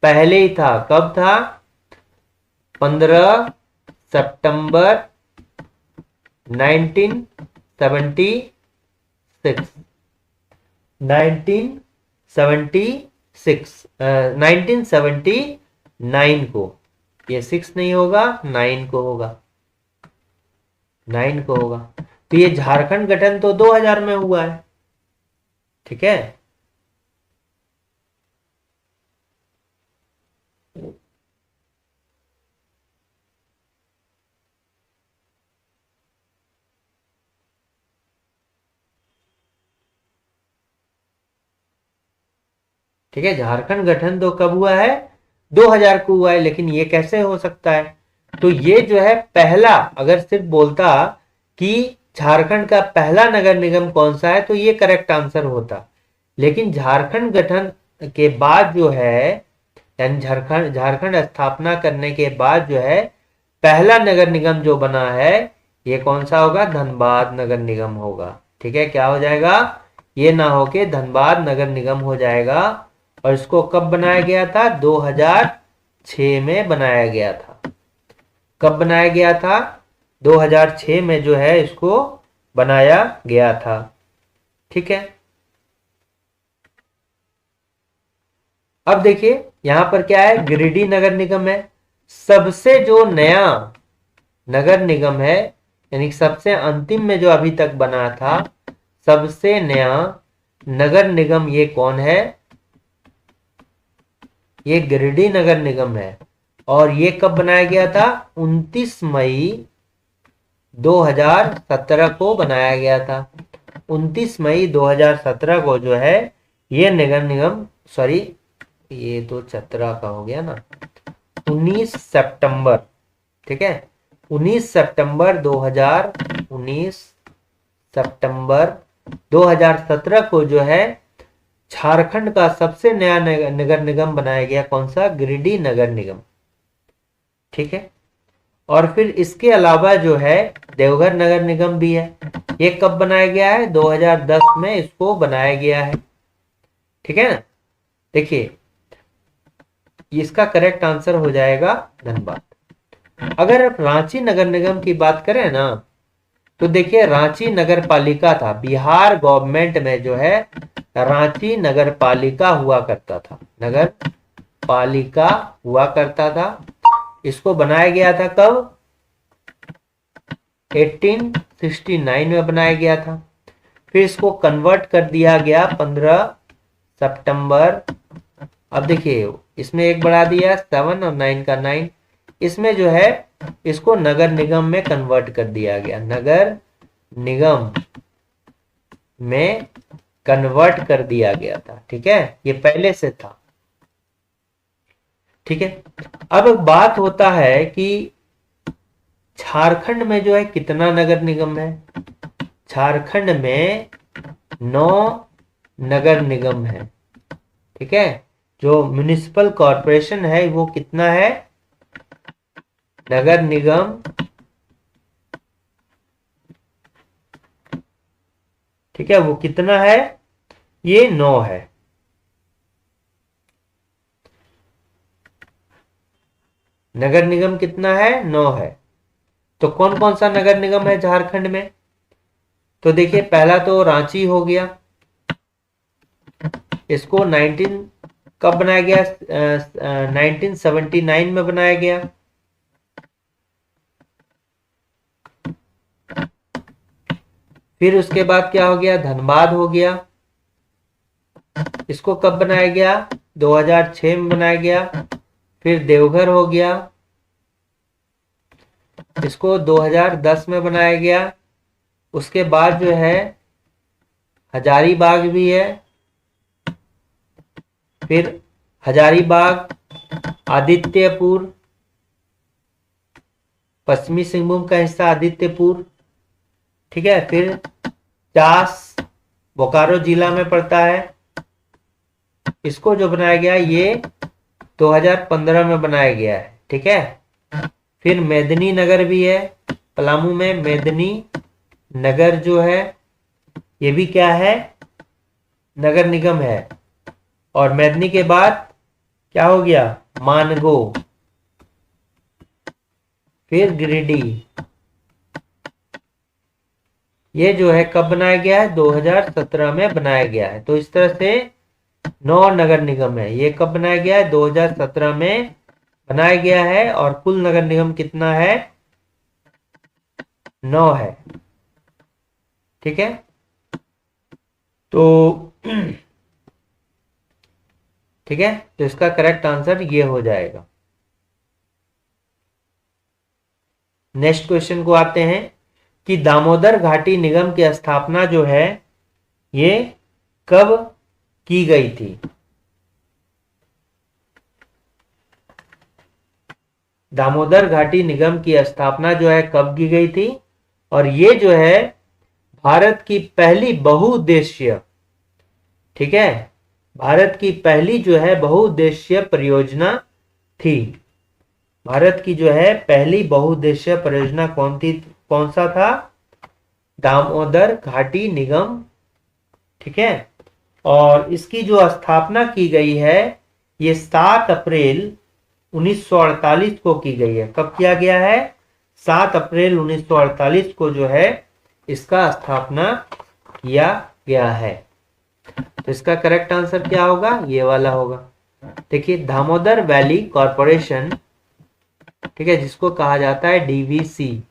पहले ही था। कब था? 15 सितंबर 1976 1979 को। ये 6 नहीं होगा, 9 को होगा, 9 को होगा। तो ये झारखंड गठन तो 2000 में हुआ है। ठीक है, ठीक है, झारखंड गठन तो कब हुआ है? 2000 को हुआ है। लेकिन ये कैसे हो सकता है? तो ये जो है पहला, अगर सिर्फ बोलता कि झारखंड का पहला नगर निगम कौन सा है तो ये करेक्ट आंसर होता। लेकिन झारखंड गठन के बाद जो है, यानी झारखंड स्थापना करने के बाद जो है पहला नगर निगम जो बना है ये कौन सा होगा? धनबाद नगर निगम होगा। ठीक है, क्या हो जाएगा? ये ना होके धनबाद नगर निगम हो जाएगा। और इसको कब बनाया गया था? 2006 में बनाया गया था। कब बनाया गया था? 2006 में जो है इसको बनाया गया था। ठीक है, अब देखिए यहां पर क्या है? गिरिडीह नगर निगम है। सबसे जो नया नगर निगम है, यानी सबसे अंतिम में जो अभी तक बना था, सबसे नया नगर निगम ये कौन है? ये गिरिडीह नगर निगम है। और ये कब बनाया गया था? 29 मई 2017 को बनाया गया था। 29 मई 2017 को जो है ये नगर निगम, सॉरी ये तो 17 का हो गया ना, 19 सितंबर, ठीक है, 19 सितंबर 2017 को जो है झारखंड का सबसे नया नगर निगम बनाया गया। कौन सा? गिरिडीह नगर निगम। ठीक है, और फिर इसके अलावा जो है देवघर नगर निगम भी है। ये कब बनाया गया है? 2010 में इसको बनाया गया है। ठीक है ना, देखिए इसका करेक्ट आंसर हो जाएगा धनबाद। अगर आप रांची नगर निगम की बात करें ना, तो देखिए रांची नगर पालिका था। बिहार गवर्नमेंट में जो है रांची नगर पालिका हुआ करता था, नगर पालिका हुआ करता था। इसको बनाया गया था कब? 1869 में बनाया गया था। फिर इसको कन्वर्ट कर दिया गया 15 सितंबर। अब देखिए इसमें एक बढ़ा दिया 7 और 9 का 9, इसमें जो है इसको नगर निगम में कन्वर्ट कर दिया गया, नगर निगम में कन्वर्ट कर दिया गया था। ठीक है, ये पहले से था। ठीक है, अब बात होता है कि झारखंड में जो है कितना नगर निगम है। झारखंड में 9 नगर निगम है। ठीक है, जो म्युनिसिपल कॉरपोरेशन है वो कितना है, नगर निगम, ठीक है, वो कितना है, ये 9 है। नगर निगम कितना है, 9 है। तो कौन कौन सा नगर निगम है झारखंड में, तो देखिए पहला तो रांची हो गया, इसको 19 कब बनाया गया, 1979 में बनाया गया। फिर उसके बाद क्या हो गया, धनबाद हो गया, इसको कब बनाया गया, 2006 में बनाया गया। फिर देवघर हो गया, इसको 2010 में बनाया गया। उसके बाद जो है हजारीबाग भी है, फिर हजारीबाग, आदित्यपुर, पश्चिमी सिंहभूम का हिस्सा आदित्यपुर। ठीक है, फिर चास बोकारो जिला में पड़ता है, इसको जो बनाया गया ये 2015 में बनाया गया है। ठीक है, फिर मेदिनी नगर भी है, पलामू में मेदिनी नगर जो है ये भी क्या है, नगर निगम है। और मेदिनी के बाद क्या हो गया, मानगो, फिर गिरिडीह। ये जो है कब बनाया गया है, 2017 में बनाया गया है। तो इस तरह से 9 नगर निगम है। ये कब बनाया गया है, 2017 में बनाया गया है। और कुल नगर निगम कितना है, 9 है। ठीक है, तो ठीक है, तो इसका करेक्ट आंसर ये हो जाएगा। नेक्स्ट क्वेश्चन को आते हैं कि दामोदर घाटी निगम की स्थापना जो है ये कब की गई थी। दामोदर घाटी निगम की स्थापना जो है कब की गई थी, और ये जो है भारत की पहली बहुउद्देश्य, ठीक है, भारत की पहली जो है बहुउद्देश्य परियोजना थी। भारत की जो है पहली बहुउद्देश्य परियोजना कौन थी, कौन सा था, दामोदर घाटी निगम। ठीक है, और इसकी जो स्थापना की गई है ये 7 अप्रैल 1948 को की गई है। कब किया गया है, 7 अप्रैल 1948 को जो है इसका स्थापना किया गया है। तो इसका करेक्ट आंसर क्या होगा, ये वाला होगा। देखिए दामोदर वैली कॉरपोरेशन, ठीक है, जिसको कहा जाता है डीवीसी,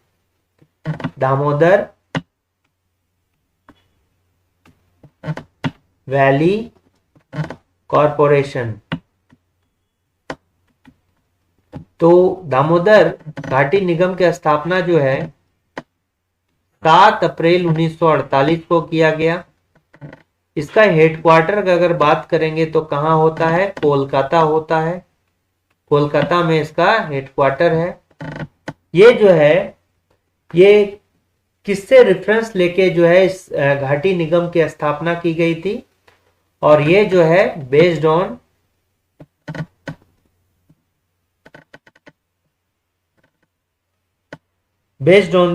दामोदर वैली कॉरपोरेशन। तो दामोदर घाटी निगम की स्थापना जो है 7 अप्रैल 1948 को किया गया। इसका हेडक्वार्टर अगर बात करेंगे तो कहां होता है, कोलकाता होता है, कोलकाता में इसका हेडक्वार्टर है। ये जो है ये किससे रेफरेंस लेके जो है इस घाटी निगम की स्थापना की गई थी, और ये जो है बेस्ड ऑन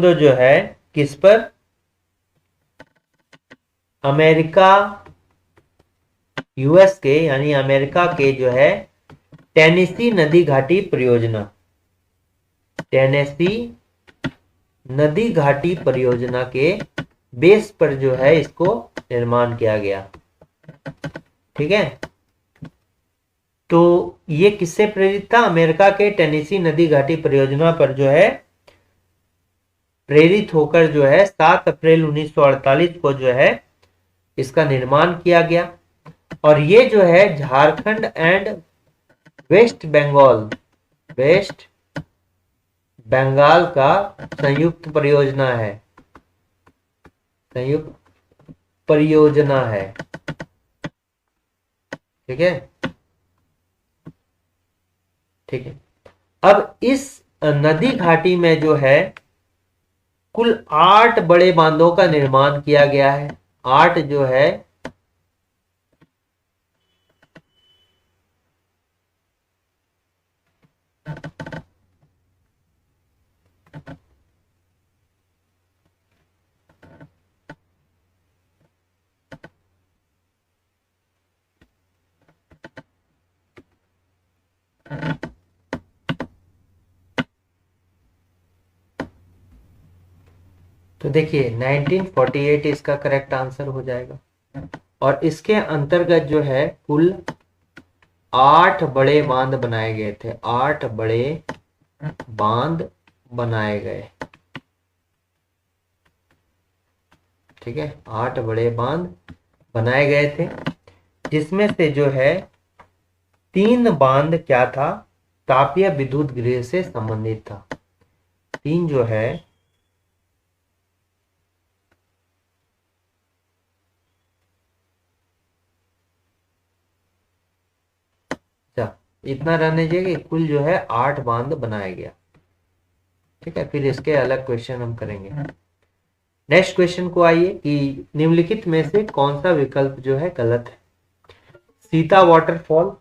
द जो है किस पर, अमेरिका, यूएस के यानी अमेरिका के जो है टेनेसी नदी घाटी परियोजना, टेनेसी नदी घाटी परियोजना के बेस पर जो है इसको निर्माण किया गया। ठीक है, तो ये किससे प्रेरित था, अमेरिका के टेनेसी नदी घाटी परियोजना पर जो है प्रेरित होकर जो है 7 अप्रैल 1948 को जो है इसका निर्माण किया गया। और ये जो है झारखंड एंड वेस्ट बंगाल का संयुक्त परियोजना है। ठीक है, ठीक है। अब इस नदी घाटी में जो है कुल 8 बड़े बांधों का निर्माण किया गया है। 8 जो है तो देखिए 1948 इसका करेक्ट आंसर हो जाएगा। और इसके अंतर्गत जो है कुल 8 बड़े बांध बनाए गए थे। 8 बड़े बांध बनाए गए। ठीक है, 8 बड़े बांध बनाए गए थे, जिसमें से जो है 3 बांध क्या था, तापीय विद्युत गृह से संबंधित था। 3 जो है इतना रहने चाहिए कि कुल जो है 8 बांध बनाया गया। ठीक है, फिर इसके अलग क्वेश्चन हम करेंगे। नेक्स्ट क्वेश्चन को आइए कि निम्नलिखित में से कौन सा विकल्प जो है गलत है। सीता वाटरफॉल,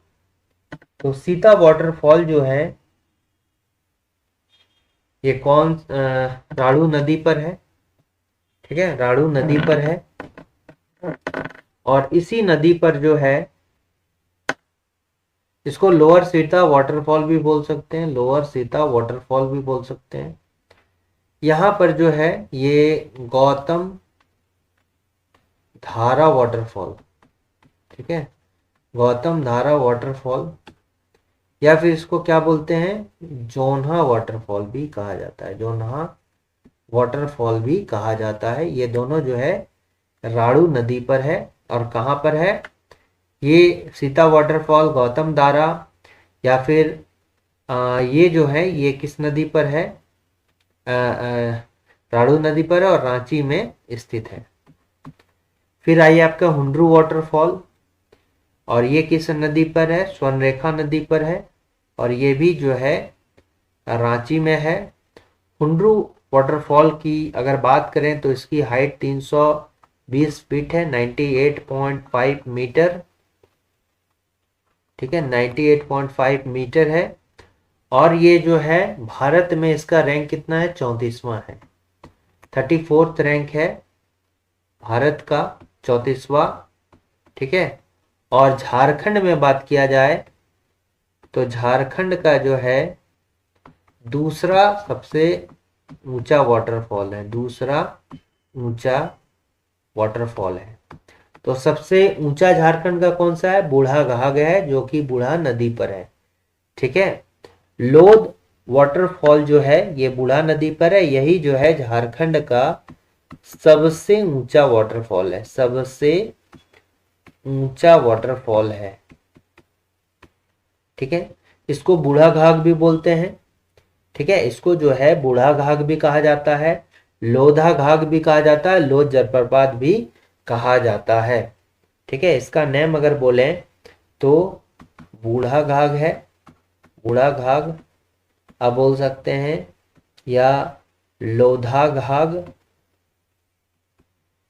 तो सीता वाटरफॉल जो है ये कौन राड़ू नदी पर है। ठीक है, राड़ू नदी पर है। और इसी नदी पर जो है इसको लोअर सीता वाटरफॉल भी बोल सकते हैं, लोअर सीता वाटरफॉल भी बोल सकते हैं। यहां पर जो है ये गौतम धारा वाटरफॉल, ठीक है, गौतम धारा वाटरफॉल, या फिर इसको क्या बोलते हैं, जोन्हा वाटरफॉल भी कहा जाता है, जोन्हा वाटरफॉल भी कहा जाता है। ये दोनों जो है राड़ू नदी पर है। और कहाँ पर है ये सीता वाटरफॉल, गौतम धारा, या फिर ये जो है ये किस नदी पर है, राड़ू नदी पर है और रांची में स्थित है। फिर आइए आपका हुंड्रू वाटरफॉल, और ये किस नदी पर है, स्वर्णरेखा नदी पर है, और ये भी जो है रांची में है। हुंड्रू वाटरफॉल की अगर बात करें तो इसकी हाइट 320 फीट है, 98.5 मीटर। ठीक है, 98.5 मीटर है। और ये जो है भारत में इसका रैंक कितना है, 34वां है, 34th रैंक है भारत का, 34वां। ठीक है, और झारखंड में बात किया जाए तो झारखंड का जो है दूसरा सबसे ऊंचा वाटरफॉल है, दूसरा ऊंचा वाटरफॉल है। तो सबसे ऊंचा झारखंड का कौन सा है, बूढ़ा कहा गया है, जो कि बूढ़ा नदी पर है। ठीक है, लोध वाटरफॉल जो है ये बूढ़ा नदी पर है। यही जो है झारखंड का सबसे ऊंचा वाटरफॉल है, सबसे ऊंचा वाटरफॉल है। ठीक है, इसको बूढ़ा घाघ भी बोलते हैं। ठीक है, इसको जो है बूढ़ा घाघ भी कहा जाता है, लोधा घाघ भी कहा जाता है, लोध जलप्रपात भी कहा जाता है। ठीक है, इसका नेम अगर बोलें तो बूढ़ा घाघ है, बूढ़ा घाघ आप बोल सकते हैं, या लोधा घाघ,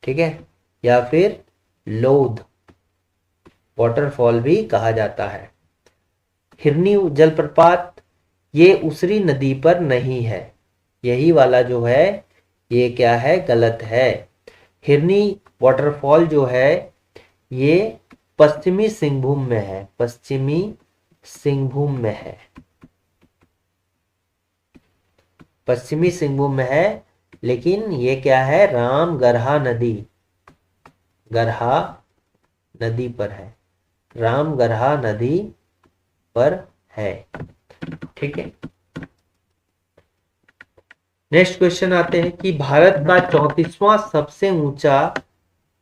ठीक है, या फिर लोध वाटरफॉल भी कहा जाता है। हिरनी जलप्रपात ये उसरी नदी पर नहीं है, यही वाला जो है ये क्या है, गलत है। हिरनी वाटरफॉल जो है ये पश्चिमी सिंहभूम में है, पश्चिमी सिंहभूम में है, पश्चिमी सिंहभूम में है। लेकिन ये क्या है, रामगरहा नदी, गरहा नदी पर है, रामगरहा नदी पर है। ठीक है, नेक्स्ट क्वेश्चन आते हैं कि भारत का 34वां सबसे ऊंचा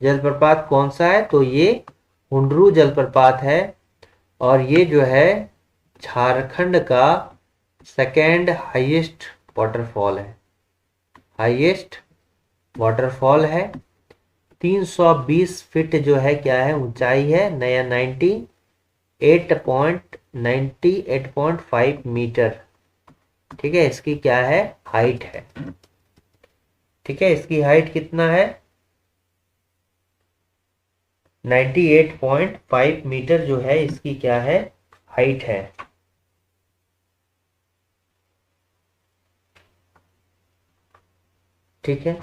जलप्रपात कौन सा है? तो ये हुंडरू जलप्रपात है और ये जो है झारखंड का सेकेंड हाईएस्ट वाटरफॉल है, हाईएस्ट वाटरफॉल है। 320 फीट जो है क्या है ऊंचाई है, नया 98.5 मीटर। ठीक है, इसकी क्या है हाइट है। ठीक है, इसकी हाइट कितना है 98.5 मीटर जो है इसकी क्या है हाइट है। ठीक है,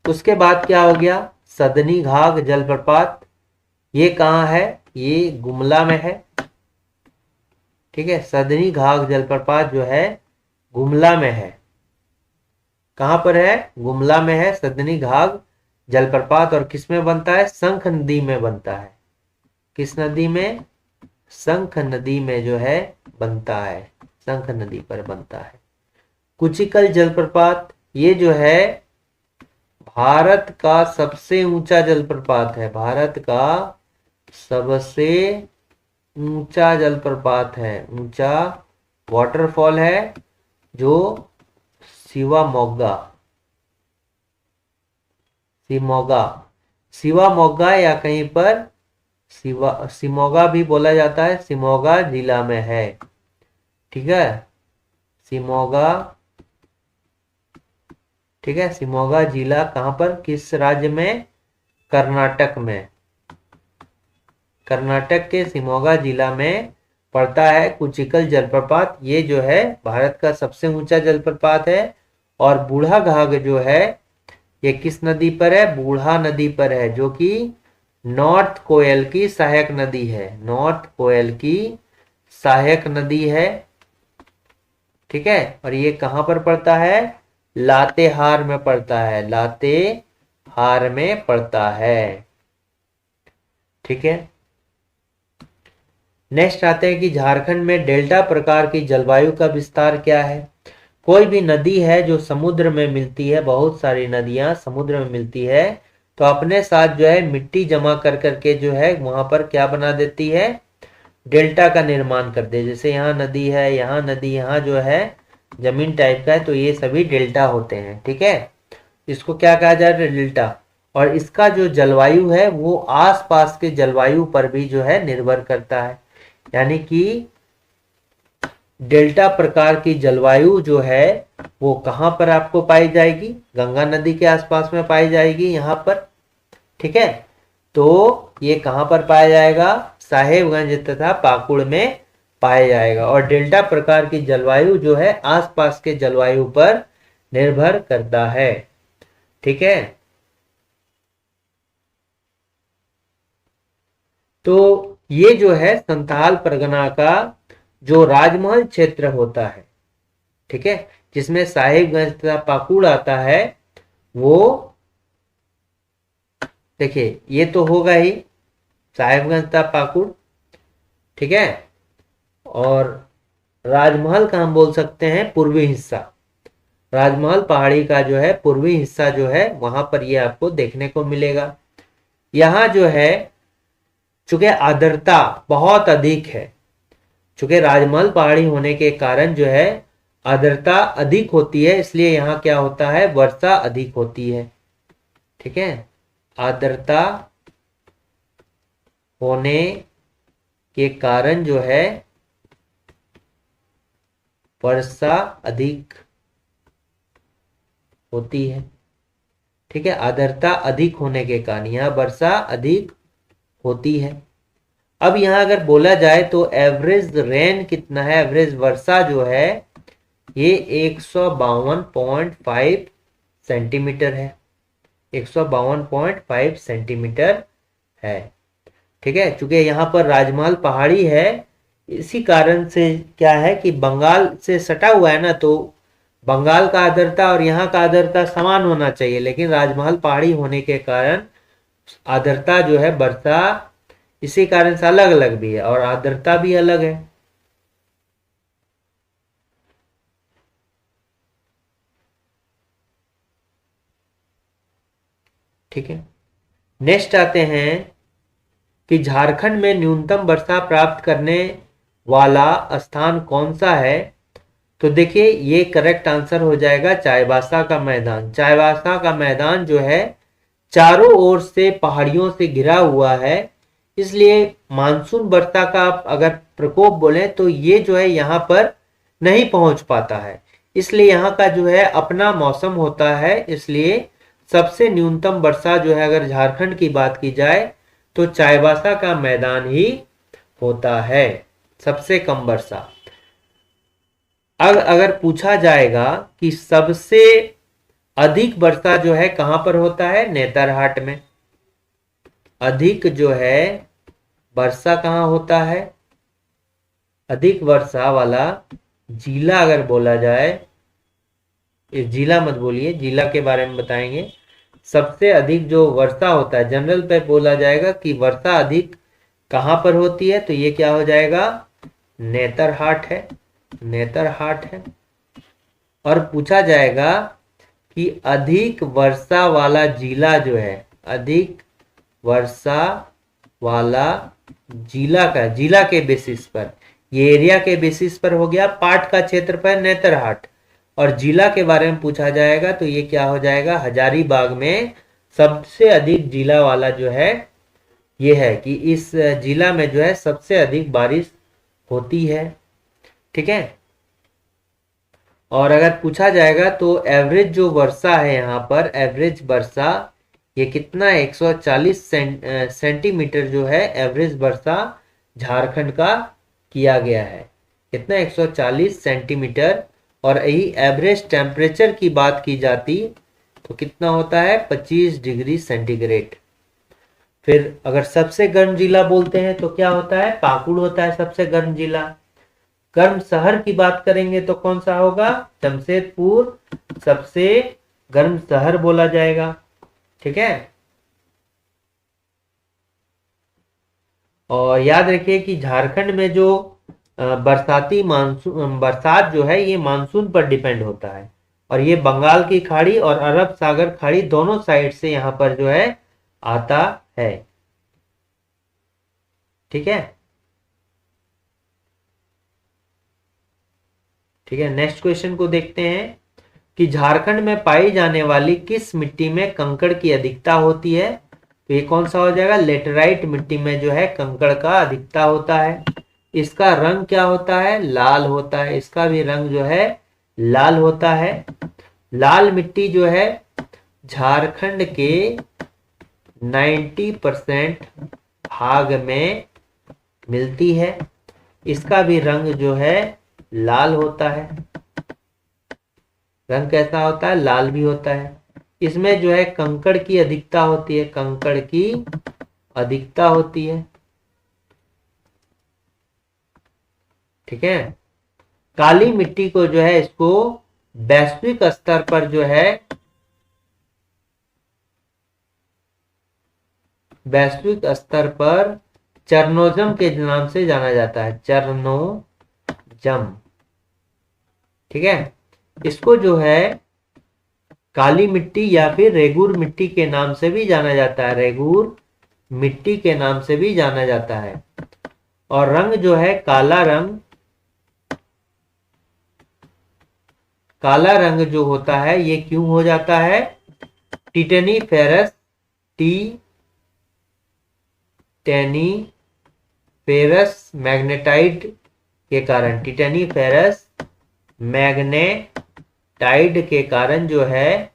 उसके बाद क्या हो गया सदनी घाघ जलप्रपात, ये कहाँ है? ये गुमला में है। ठीक है, सदनी घाघ जलप्रपात जो है गुमला में है। कहां पर है? गुमला में है सदनी घाघ जलप्रपात। और किस में बनता है? शंख नदी में बनता है। किस नदी में? शंख नदी में जो है बनता है, शंख नदी पर बनता है। कुचिकल जलप्रपात ये जो है भारत का सबसे ऊंचा जलप्रपात है, भारत का सबसे ऊंचा जलप्रपात है, ऊंचा वाटरफॉल है जो शिवामोगा, शिमोगा, शिवामोगा या कहीं पर शिमोगा भी बोला जाता है, शिमोगा जिला में है। ठीक है, शिमोगा। ठीक है, शिमोगा जिला कहां पर, किस राज्य में? कर्नाटक में, कर्नाटक के शिमोगा जिला में पड़ता है कुचिकल जलप्रपात। ये जो है भारत का सबसे ऊंचा जलप्रपात है। और बूढ़ा घाघ जो है ये किस नदी पर है? बूढ़ा नदी पर है, जो कि नॉर्थ कोयल की सहायक नदी है, नॉर्थ कोयल की सहायक नदी है। ठीक है, और ये कहां पर पड़ता है? लातेहार में पड़ता है, लातेहार में पड़ता है। ठीक है, नेक्स्ट आते हैं कि झारखंड में डेल्टा प्रकार की जलवायु का विस्तार क्या है? कोई भी नदी है जो समुद्र में मिलती है, बहुत सारी नदियां समुद्र में मिलती है, तो अपने साथ जो है मिट्टी जमा कर करके जो है वहां पर क्या बना देती है? डेल्टा का निर्माण कर दे। जैसे यहाँ नदी है, यहाँ नदी, यहाँ जो है जमीन टाइप का है, तो ये सभी डेल्टा होते हैं। ठीक है, इसको क्या कहा जाता है? डेल्टा। और इसका जो जलवायु है वो आसपास के जलवायु पर भी जो है निर्भर करता है। यानी कि डेल्टा प्रकार की जलवायु जो है वो कहां पर आपको पाई जाएगी? गंगा नदी के आसपास में पाई जाएगी, यहां पर। ठीक है, तो ये कहां पर पाया जाएगा? साहेबगंज तथा पाकुड़ में पाया जाएगा। और डेल्टा प्रकार की जलवायु जो है आसपास के जलवायु पर निर्भर करता है। ठीक है, तो ये जो है संथाल परगना का जो राजमहल क्षेत्र होता है, ठीक है, जिसमें साहिबगंज तथा पाकुड़ आता है, वो देखिए ये तो होगा ही साहिबगंज तथा पाकुड़। ठीक है, और राजमहल का हम बोल सकते हैं पूर्वी हिस्सा, राजमहल पहाड़ी का जो है पूर्वी हिस्सा जो है वहां पर ये आपको देखने को मिलेगा। यहाँ जो है चूंकि आर्द्रता बहुत अधिक है, चूंकि राजमहल पहाड़ी होने के कारण जो है आर्द्रता अधिक होती है, इसलिए यहाँ क्या होता है? वर्षा अधिक होती है। ठीक है, आर्द्रता होने के कारण जो है वर्षा अधिक होती है। ठीक है, आर्द्रता अधिक होने के कारण यहाँ वर्षा अधिक होती है। अब यहाँ अगर बोला जाए तो एवरेज रेन कितना है, एवरेज वर्षा जो है ये 152.5 सेंटीमीटर है, 152.5 सेंटीमीटर है। ठीक है, चूंकि यहाँ पर राजमहल पहाड़ी है, इसी कारण से क्या है कि बंगाल से सटा हुआ है ना, तो बंगाल का आर्द्रता और यहाँ का आर्द्रता समान होना चाहिए, लेकिन राजमहल पहाड़ी होने के कारण आर्द्रता जो है वर्षा इसी कारण से अलग अलग भी है और आर्द्रता भी अलग है। ठीक है, नेक्स्ट आते हैं कि झारखंड में न्यूनतम वर्षा प्राप्त करने वाला स्थान कौन सा है। तो देखिए ये करेक्ट आंसर हो जाएगा चाईबासा का मैदान। चाईबासा का मैदान जो है चारों ओर से पहाड़ियों से घिरा हुआ है, इसलिए मानसून वर्षा का आप अगर प्रकोप बोले तो ये जो है यहाँ पर नहीं पहुंच पाता है, इसलिए यहाँ का जो है अपना मौसम होता है। इसलिए सबसे न्यूनतम वर्षा जो है अगर झारखंड की बात की जाए तो चाईबासा का मैदान ही होता है, सबसे कम वर्षा। अगर पूछा जाएगा कि सबसे अधिक वर्षा जो है कहां पर होता है, नेतरहाट में। अधिक जो है वर्षा कहां होता है, अधिक वर्षा वाला जिला अगर बोला जाए, इस जिला मत बोलिए, जिला के बारे में बताएंगे। सबसे अधिक जो वर्षा होता है जनरल पे बोला जाएगा कि वर्षा अधिक कहां पर होती है, तो ये क्या हो जाएगा, नेतरहाट है, नेतरहाट है। और पूछा जाएगा कि अधिक वर्षा वाला जिला जो है, अधिक वर्षा वाला जिला का, जिला के बेसिस पर, ये एरिया के बेसिस पर हो गया, पाट का क्षेत्र पर नेतरहाट, और जिला के बारे में पूछा जाएगा तो ये क्या हो जाएगा, हजारीबाग में सबसे अधिक जिला वाला जो है ये है कि इस जिला में जो है सबसे अधिक बारिश होती है। ठीक है, और अगर पूछा जाएगा तो एवरेज जो वर्षा है यहाँ पर, एवरेज वर्षा ये कितना है, 140 सेंटीमीटर जो है एवरेज वर्षा झारखंड का किया गया है। कितना, 140 सेंटीमीटर। और यही एवरेज टेम्परेचर की बात की जाती तो कितना होता है, 25 डिग्री सेंटीग्रेड। फिर अगर सबसे गर्म जिला बोलते हैं तो क्या होता है, पाकुड़ होता है सबसे गर्म जिला। गर्म शहर की बात करेंगे तो कौन सा होगा, जमशेदपुर सबसे गर्म शहर बोला जाएगा। ठीक है, और याद रखिए कि झारखंड में जो बरसाती मानसून, बरसात जो है ये मानसून पर डिपेंड होता है, और ये बंगाल की खाड़ी और अरब सागर खाड़ी दोनों साइड से यहां पर जो है आता है। ठीक है, ठीक है, नेक्स्ट क्वेश्चन को देखते हैं कि झारखंड में पाई जाने वाली किस मिट्टी में कंकड़ की अधिकता होती है। तो ये कौन सा हो जाएगा, लेटेराइट मिट्टी में जो है कंकड़ का अधिकता होता है। इसका रंग क्या होता है, लाल होता है, इसका भी रंग जो है लाल होता है। लाल मिट्टी जो है झारखंड के 90% भाग में मिलती है, इसका भी रंग जो है लाल होता है। रंग कैसा होता है, लाल भी होता है। इसमें जो है कंकड़ की अधिकता होती है, कंकड़ की अधिकता होती है। ठीक है, काली मिट्टी को जो है इसको वैश्विक स्तर पर जो है, वैश्विक स्तर पर चरनोजम के नाम से जाना जाता है, चरनोजम। ठीक है, इसको जो है काली मिट्टी या फिर रेगूर मिट्टी के नाम से भी जाना जाता है, रेगूर मिट्टी के नाम से भी जाना जाता है। और रंग जो है काला रंग, काला रंग जो होता है ये क्यों हो जाता है, टिटेनीफेरस, टिटेनीफेरस मैग्नेटाइट के कारण, टिटेनीफेरस मैग्नेटाइड के कारण जो है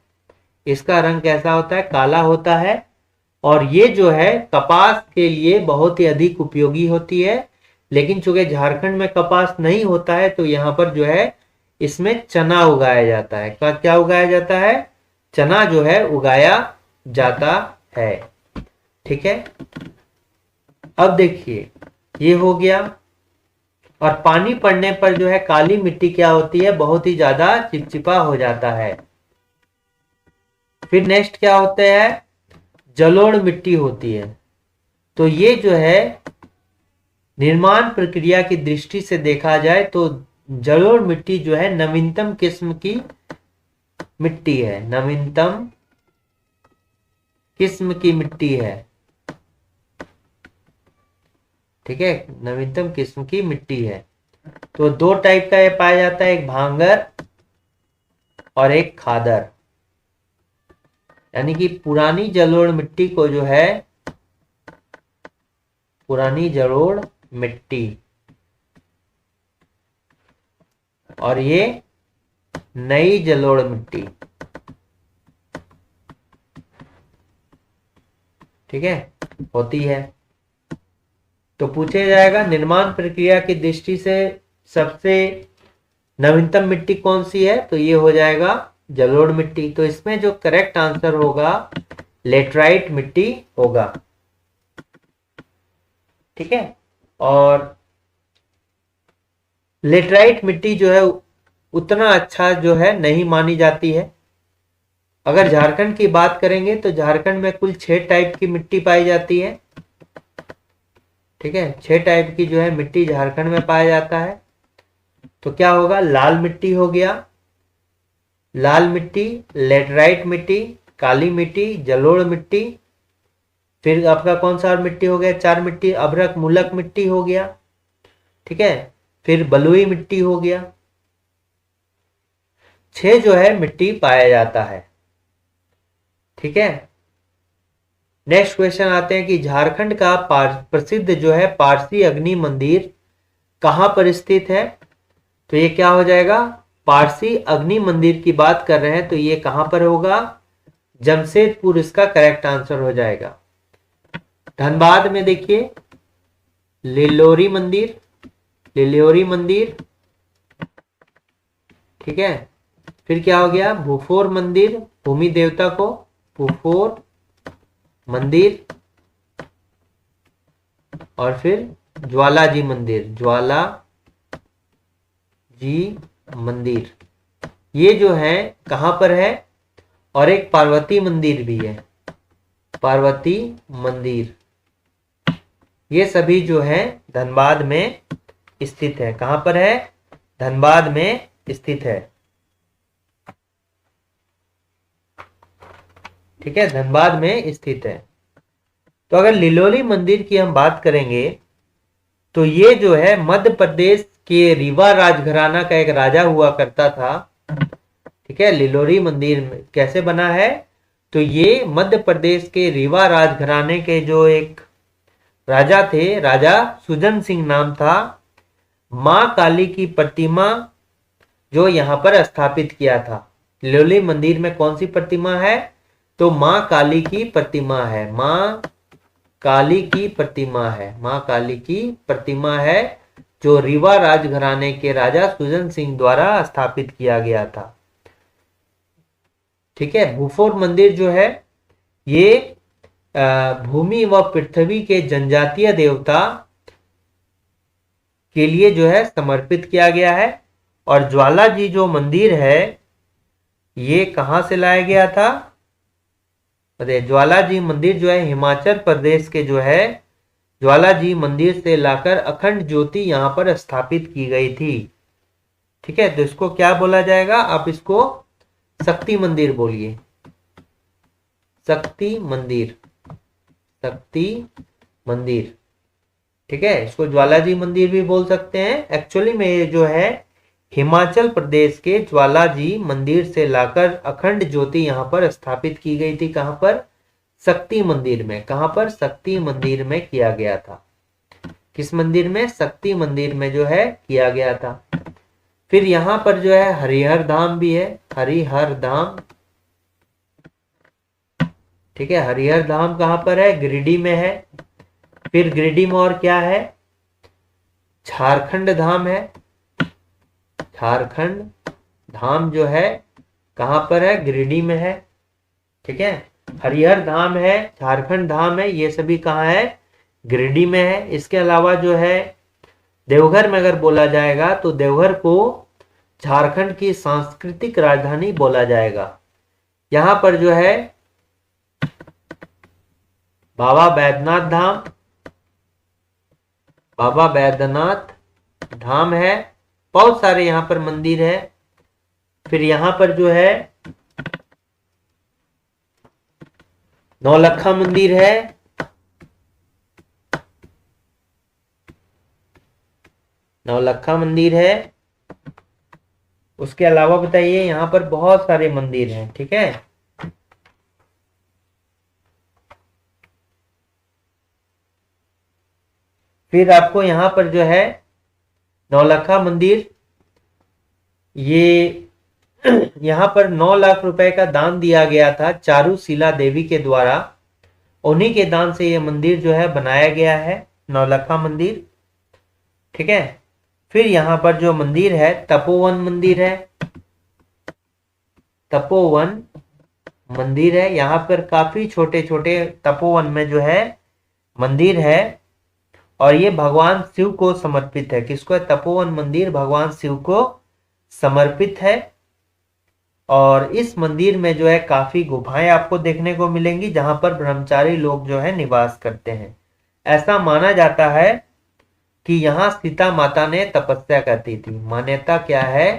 इसका रंग कैसा होता है, काला होता है। और ये जो है कपास के लिए बहुत ही अधिक उपयोगी होती है, लेकिन चूंकि झारखंड में कपास नहीं होता है तो यहाँ पर जो है इसमें चना उगाया जाता है। क्या उगाया जाता है, चना जो है उगाया जाता है। ठीक है, अब देखिए ये हो गया। और पानी पड़ने पर जो है काली मिट्टी क्या होती है, बहुत ही ज्यादा चिपचिपा हो जाता है। फिर नेक्स्ट क्या होता है, जलोढ़ मिट्टी होती है। तो ये जो है निर्माण प्रक्रिया की दृष्टि से देखा जाए तो जलोढ़ मिट्टी जो है नवीनतम किस्म की मिट्टी है, नवीनतम किस्म की मिट्टी है। ठीक है, नवीनतम किस्म की मिट्टी है। तो दो टाइप का ये पाया जाता है, एक भांगर और एक खादर। यानी कि पुरानी जलोढ़ मिट्टी को जो है, पुरानी जलोढ़ मिट्टी, और ये नई जलोढ़ मिट्टी। ठीक है, होती है। तो पूछा जाएगा निर्माण प्रक्रिया की दृष्टि से सबसे नवीनतम मिट्टी कौन सी है, तो ये हो जाएगा जलोढ़ मिट्टी। तो इसमें जो करेक्ट आंसर होगा लेटराइट मिट्टी होगा। ठीक है, और लेटराइट मिट्टी जो है उतना अच्छा जो है नहीं मानी जाती है। अगर झारखंड की बात करेंगे तो झारखंड में कुल 6 टाइप की मिट्टी पाई जाती है। ठीक है, 6 टाइप की जो है मिट्टी झारखंड में पाया जाता है। तो क्या होगा, लाल मिट्टी हो गया, लाल मिट्टी, लेटराइट मिट्टी, काली मिट्टी, जलोढ़ मिट्टी, फिर आपका कौन सा और मिट्टी हो गया, 4 मिट्टी, अभ्रक मूलक मिट्टी हो गया। ठीक है, फिर बलुई मिट्टी हो गया। 6 जो है मिट्टी पाया जाता है। ठीक है, नेक्स्ट क्वेश्चन आते हैं कि झारखंड का प्रसिद्ध जो है पारसी अग्नि मंदिर कहां पर स्थित है। तो ये क्या हो जाएगा, पारसी अग्नि मंदिर की बात कर रहे हैं तो ये कहां पर होगा, जमशेदपुर इसका करेक्ट आंसर हो जाएगा। धनबाद में देखिए लिलोरी मंदिर, लिलोरी मंदिर। ठीक है, फिर क्या हो गया, भूफोर मंदिर, भूमि देवता को भूफोर मंदिर, और फिर ज्वालाजी मंदिर, ज्वाला जी मंदिर। ये जो है कहां पर है, और एक पार्वती मंदिर भी है, पार्वती मंदिर। ये सभी जो है धनबाद में स्थित है। कहां पर है, धनबाद में स्थित है। ठीक है, धनबाद में स्थित है। तो अगर लिलोली मंदिर की हम बात करेंगे तो ये जो है मध्य प्रदेश के रीवा राजघराना का एक राजा हुआ करता था। ठीक है, लिलोरी मंदिर कैसे बना है, तो ये मध्य प्रदेश के रीवा राजघराने के जो एक राजा थे, राजा सुजन सिंह नाम था, मां काली की प्रतिमा जो यहां पर स्थापित किया था। लिलोली मंदिर में कौन सी प्रतिमा है, तो मां काली की प्रतिमा है, मां काली की प्रतिमा है, मां काली की प्रतिमा है, जो रीवा राजघराने के राजा सुजन सिंह द्वारा स्थापित किया गया था। ठीक है, भूफोर मंदिर जो है ये भूमि व पृथ्वी के जनजातीय देवता के लिए जो है समर्पित किया गया है। और ज्वाला जी जो मंदिर है ये कहां से लाया गया था, अरे ज्वाला जी मंदिर जो है हिमाचल प्रदेश के जो है ज्वाला जी मंदिर से लाकर अखंड ज्योति यहां पर स्थापित की गई थी। ठीक है, तो इसको क्या बोला जाएगा, आप इसको शक्ति मंदिर बोलिए, शक्ति मंदिर, शक्ति मंदिर। ठीक है, इसको ज्वालाजी मंदिर भी बोल सकते हैं। एक्चुअली में ये जो है हिमाचल प्रदेश के ज्वालाजी मंदिर से लाकर अखंड ज्योति यहां पर स्थापित की गई थी। कहां पर, शक्ति मंदिर में। कहां पर, शक्ति मंदिर में किया गया था। किस मंदिर में, शक्ति मंदिर में जो है किया गया था। फिर यहां पर जो है हरिहर धाम भी है, हरिहर धाम। ठीक है, हरिहर धाम कहां पर है, गिरिडीह में है। फिर गिरिडीह में और क्या है, झारखंड धाम है, झारखंड धाम जो है कहां पर है, गिरिडीह में है। ठीक है, हरिहर धाम है, झारखंड धाम है, ये सभी कहां है, गिरिडीह में है। इसके अलावा जो है देवघर में अगर बोला जाएगा तो देवघर को झारखंड की सांस्कृतिक राजधानी बोला जाएगा। यहां पर जो है बाबा बैद्यनाथ धाम, बाबा बैद्यनाथ धाम है, बहुत सारे यहां पर मंदिर है। फिर यहां पर जो है नौलखा मंदिर है, नौलखा मंदिर है। उसके अलावा बताइए, यहां पर बहुत सारे मंदिर हैं, ठीक है। फिर आपको यहां पर जो है नौलखा मंदिर, ये यहां पर 9 लाख रुपए का दान दिया गया था चारुशिला देवी के द्वारा। उन्हीं के दान से ये मंदिर जो है बनाया गया है, नौलखा मंदिर, ठीक है। फिर यहां पर जो मंदिर है तपोवन मंदिर है, तपोवन मंदिर है। यहाँ पर काफी छोटे छोटे तपोवन में जो है मंदिर है, और ये भगवान शिव को समर्पित है। किसको है? तपोवन मंदिर भगवान शिव को समर्पित है। और इस मंदिर में जो है काफी गुफाएं आपको देखने को मिलेंगी, जहां पर ब्रह्मचारी लोग जो है निवास करते हैं। ऐसा माना जाता है कि यहाँ सीता माता ने तपस्या करती थी। मान्यता क्या है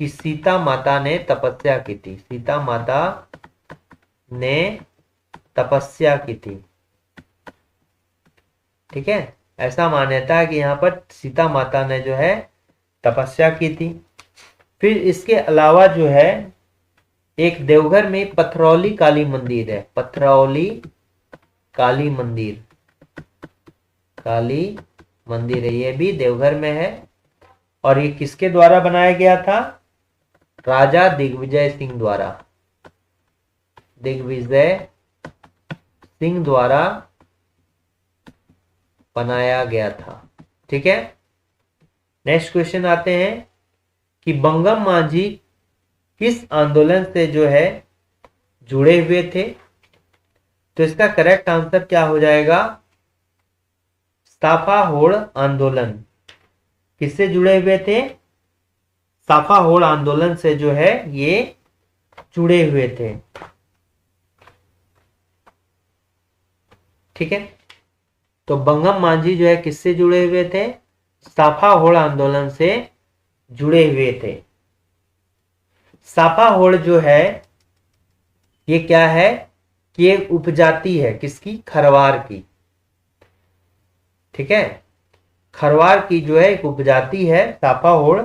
कि सीता माता ने तपस्या की थी, सीता माता ने तपस्या की थी, ठीक है। ऐसा मान्यता है कि यहाँ पर सीता माता ने जो है तपस्या की थी। फिर इसके अलावा जो है एक देवघर में पथरौली काली मंदिर है, पथरौली काली मंदिर, काली मंदिर है, ये भी देवघर में है। और ये किसके द्वारा बनाया गया था? राजा दिग्विजय सिंह द्वारा, दिग्विजय सिंह द्वारा बनाया गया था, ठीक है। नेक्स्ट क्वेश्चन आते हैं कि बंगम माझी किस आंदोलन से जो है जुड़े हुए थे? तो इसका करेक्ट आंसर क्या हो जाएगा? साफा होड़ आंदोलन। किससे जुड़े हुए थे? साफा होड़ आंदोलन से जो है ये जुड़े हुए थे, ठीक है। तो बंगम माझी जो है किससे जुड़े हुए थे? साफा होड़ आंदोलन से जुड़े हुए थे। साफा होड़ जो है ये क्या है कि एक उपजाति है, किसकी? खरवार की, ठीक है। खरवार की जो है एक उपजाति है साफा होड़,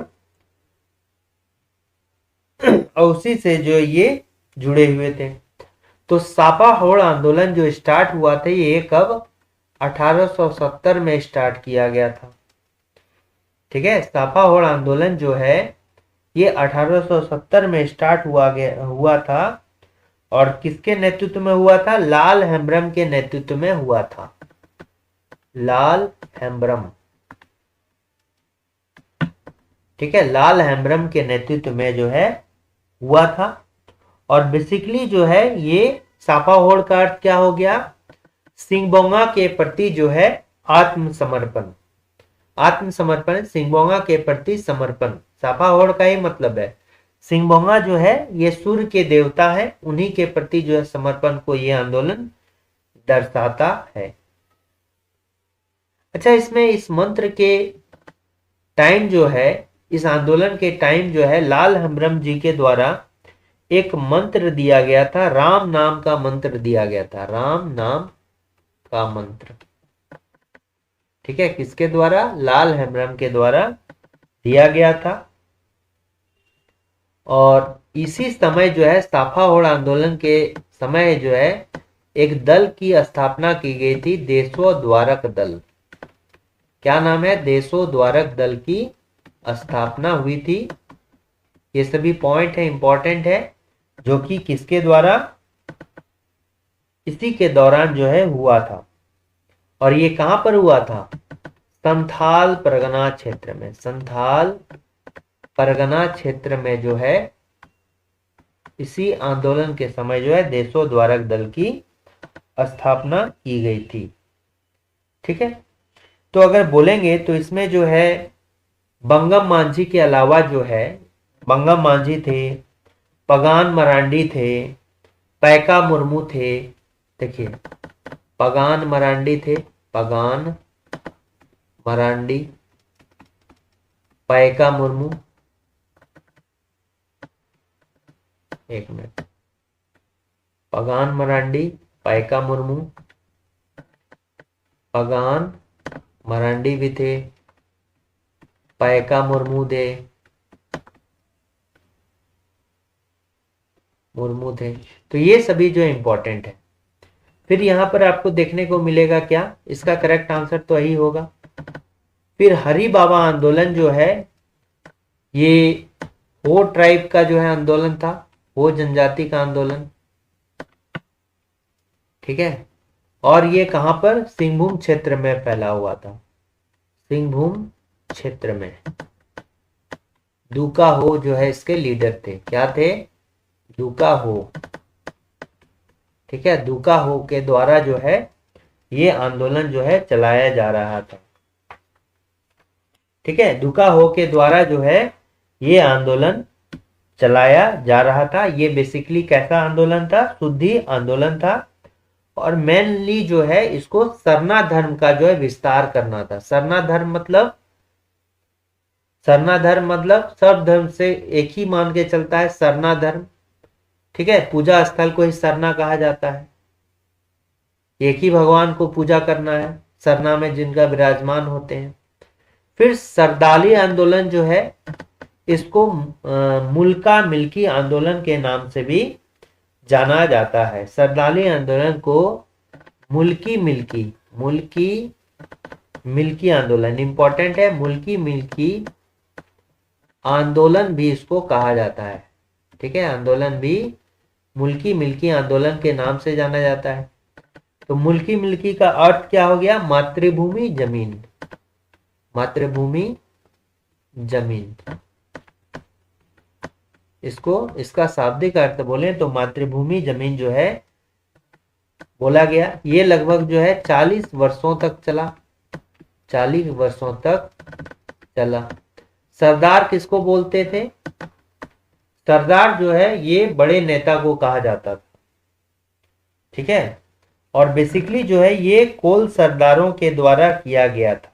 और उसी से जो ये जुड़े हुए थे। तो साफा होड़ आंदोलन जो स्टार्ट हुआ था ये कब? 1870 में स्टार्ट किया गया था, ठीक है। साफा होड़ आंदोलन जो है ये 1870 में स्टार्ट हुआ था। और किसके नेतृत्व में हुआ था? लाल हेम्ब्रम के नेतृत्व में हुआ था, लाल हेम्ब्रम, ठीक है। लाल हेम्ब्रम के नेतृत्व में जो है हुआ था। और बेसिकली जो है ये साफा होड़ का अर्थ क्या हो गया? सिंगबोंगा के प्रति जो है आत्मसमर्पण, आत्मसमर्पण, सिंगबोंगा के प्रति समर्पण, साफा होड़ का ही मतलब है। सिंगबोंगा जो है ये सूर्य के देवता है, उन्हीं के प्रति जो है समर्पण को ये आंदोलन दर्शाता है। अच्छा, इसमें इस मंत्र के टाइम जो है, इस आंदोलन के टाइम जो है लाल हेम्ब्रम जी के द्वारा एक मंत्र दिया गया था, राम नाम का मंत्र दिया गया था, राम नाम का मंत्र, ठीक है। किसके द्वारा? लाल हेम्ब्रम के द्वारा दिया गया था। और इसी समय जो है साफा होड़ आंदोलन के समय जो है एक दल की स्थापना की गई थी, देशोद्धारक दल। क्या नाम है? देशोद्धारक दल की स्थापना हुई थी। ये सभी पॉइंट है, इंपॉर्टेंट है, जो कि किसके द्वारा? इसी के दौरान जो है हुआ था। और ये कहां पर हुआ था? संथाल परगना क्षेत्र में, संथाल परगना क्षेत्र में जो है इसी आंदोलन के समय जो है देशोद्धारक दल की स्थापना की गई थी, ठीक है। तो अगर बोलेंगे तो इसमें जो है बंगम माझी के अलावा जो है, बंगम माझी थे, पगान मरांडी थे, पैका मुर्मू थे, देखिए पगान मरांडी थे, पगान मरांडी, पैका मुर्मू, एक मिनट, पगान मरांडी, पायका मुर्मू, पगान मरांडी भी थे, पायका मुर्मू थे। तो ये सभी जो इंपॉर्टेंट है। फिर यहाँ पर आपको देखने को मिलेगा क्या, इसका करेक्ट आंसर तो यही होगा। फिर हरि बाबा आंदोलन जो है, ये वो ट्राइब का जो है आंदोलन था, वो जनजाति का आंदोलन, ठीक है। और ये कहां पर, सिंहभूम क्षेत्र में फैला हुआ था, सिंहभूम क्षेत्र में। दूका हो जो है इसके लीडर थे, क्या थे, दूका हो, ठीक है। दूका हो के द्वारा जो है ये आंदोलन जो है चलाया जा रहा था, ठीक है। दूका हो के द्वारा जो है ये आंदोलन चलाया जा रहा था। ये बेसिकली कैसा आंदोलन था, शुद्धि आंदोलन था। और मेनली जो है इसको सरना धर्म का जो है विस्तार करना था। सरना धर्म मतलब सब धर्म से एक ही मान के चलता है, सरना धर्म, ठीक है। पूजा स्थल को ही सरना कहा जाता है, एक ही भगवान को पूजा करना है सरना में जिनका विराजमान होते हैं। फिर सरदाली आंदोलन जो है इसको मुल्का मिल्की आंदोलन के नाम से भी जाना जाता है। सरदाली आंदोलन को मुल्की मिल्की आंदोलन, इंपॉर्टेंट है, मुल्की मिल्की आंदोलन भी इसको कहा जाता है, ठीक है। आंदोलन भी मुल्की मिल्की आंदोलन के नाम से जाना जाता है। तो मुल्की मिल्की का अर्थ क्या हो गया, मातृभूमि जमीन, मातृभूमि जमीन। इसको इसका शाब्दिक अर्थ बोले तो मातृभूमि जमीन जो है बोला गया। ये लगभग जो है 40 वर्षों तक चला, 40 वर्षों तक चला। सरदार किसको बोलते थे, सरदार जो है ये बड़े नेता को कहा जाता था, ठीक है। और बेसिकली जो है ये कोल सरदारों के द्वारा किया गया था,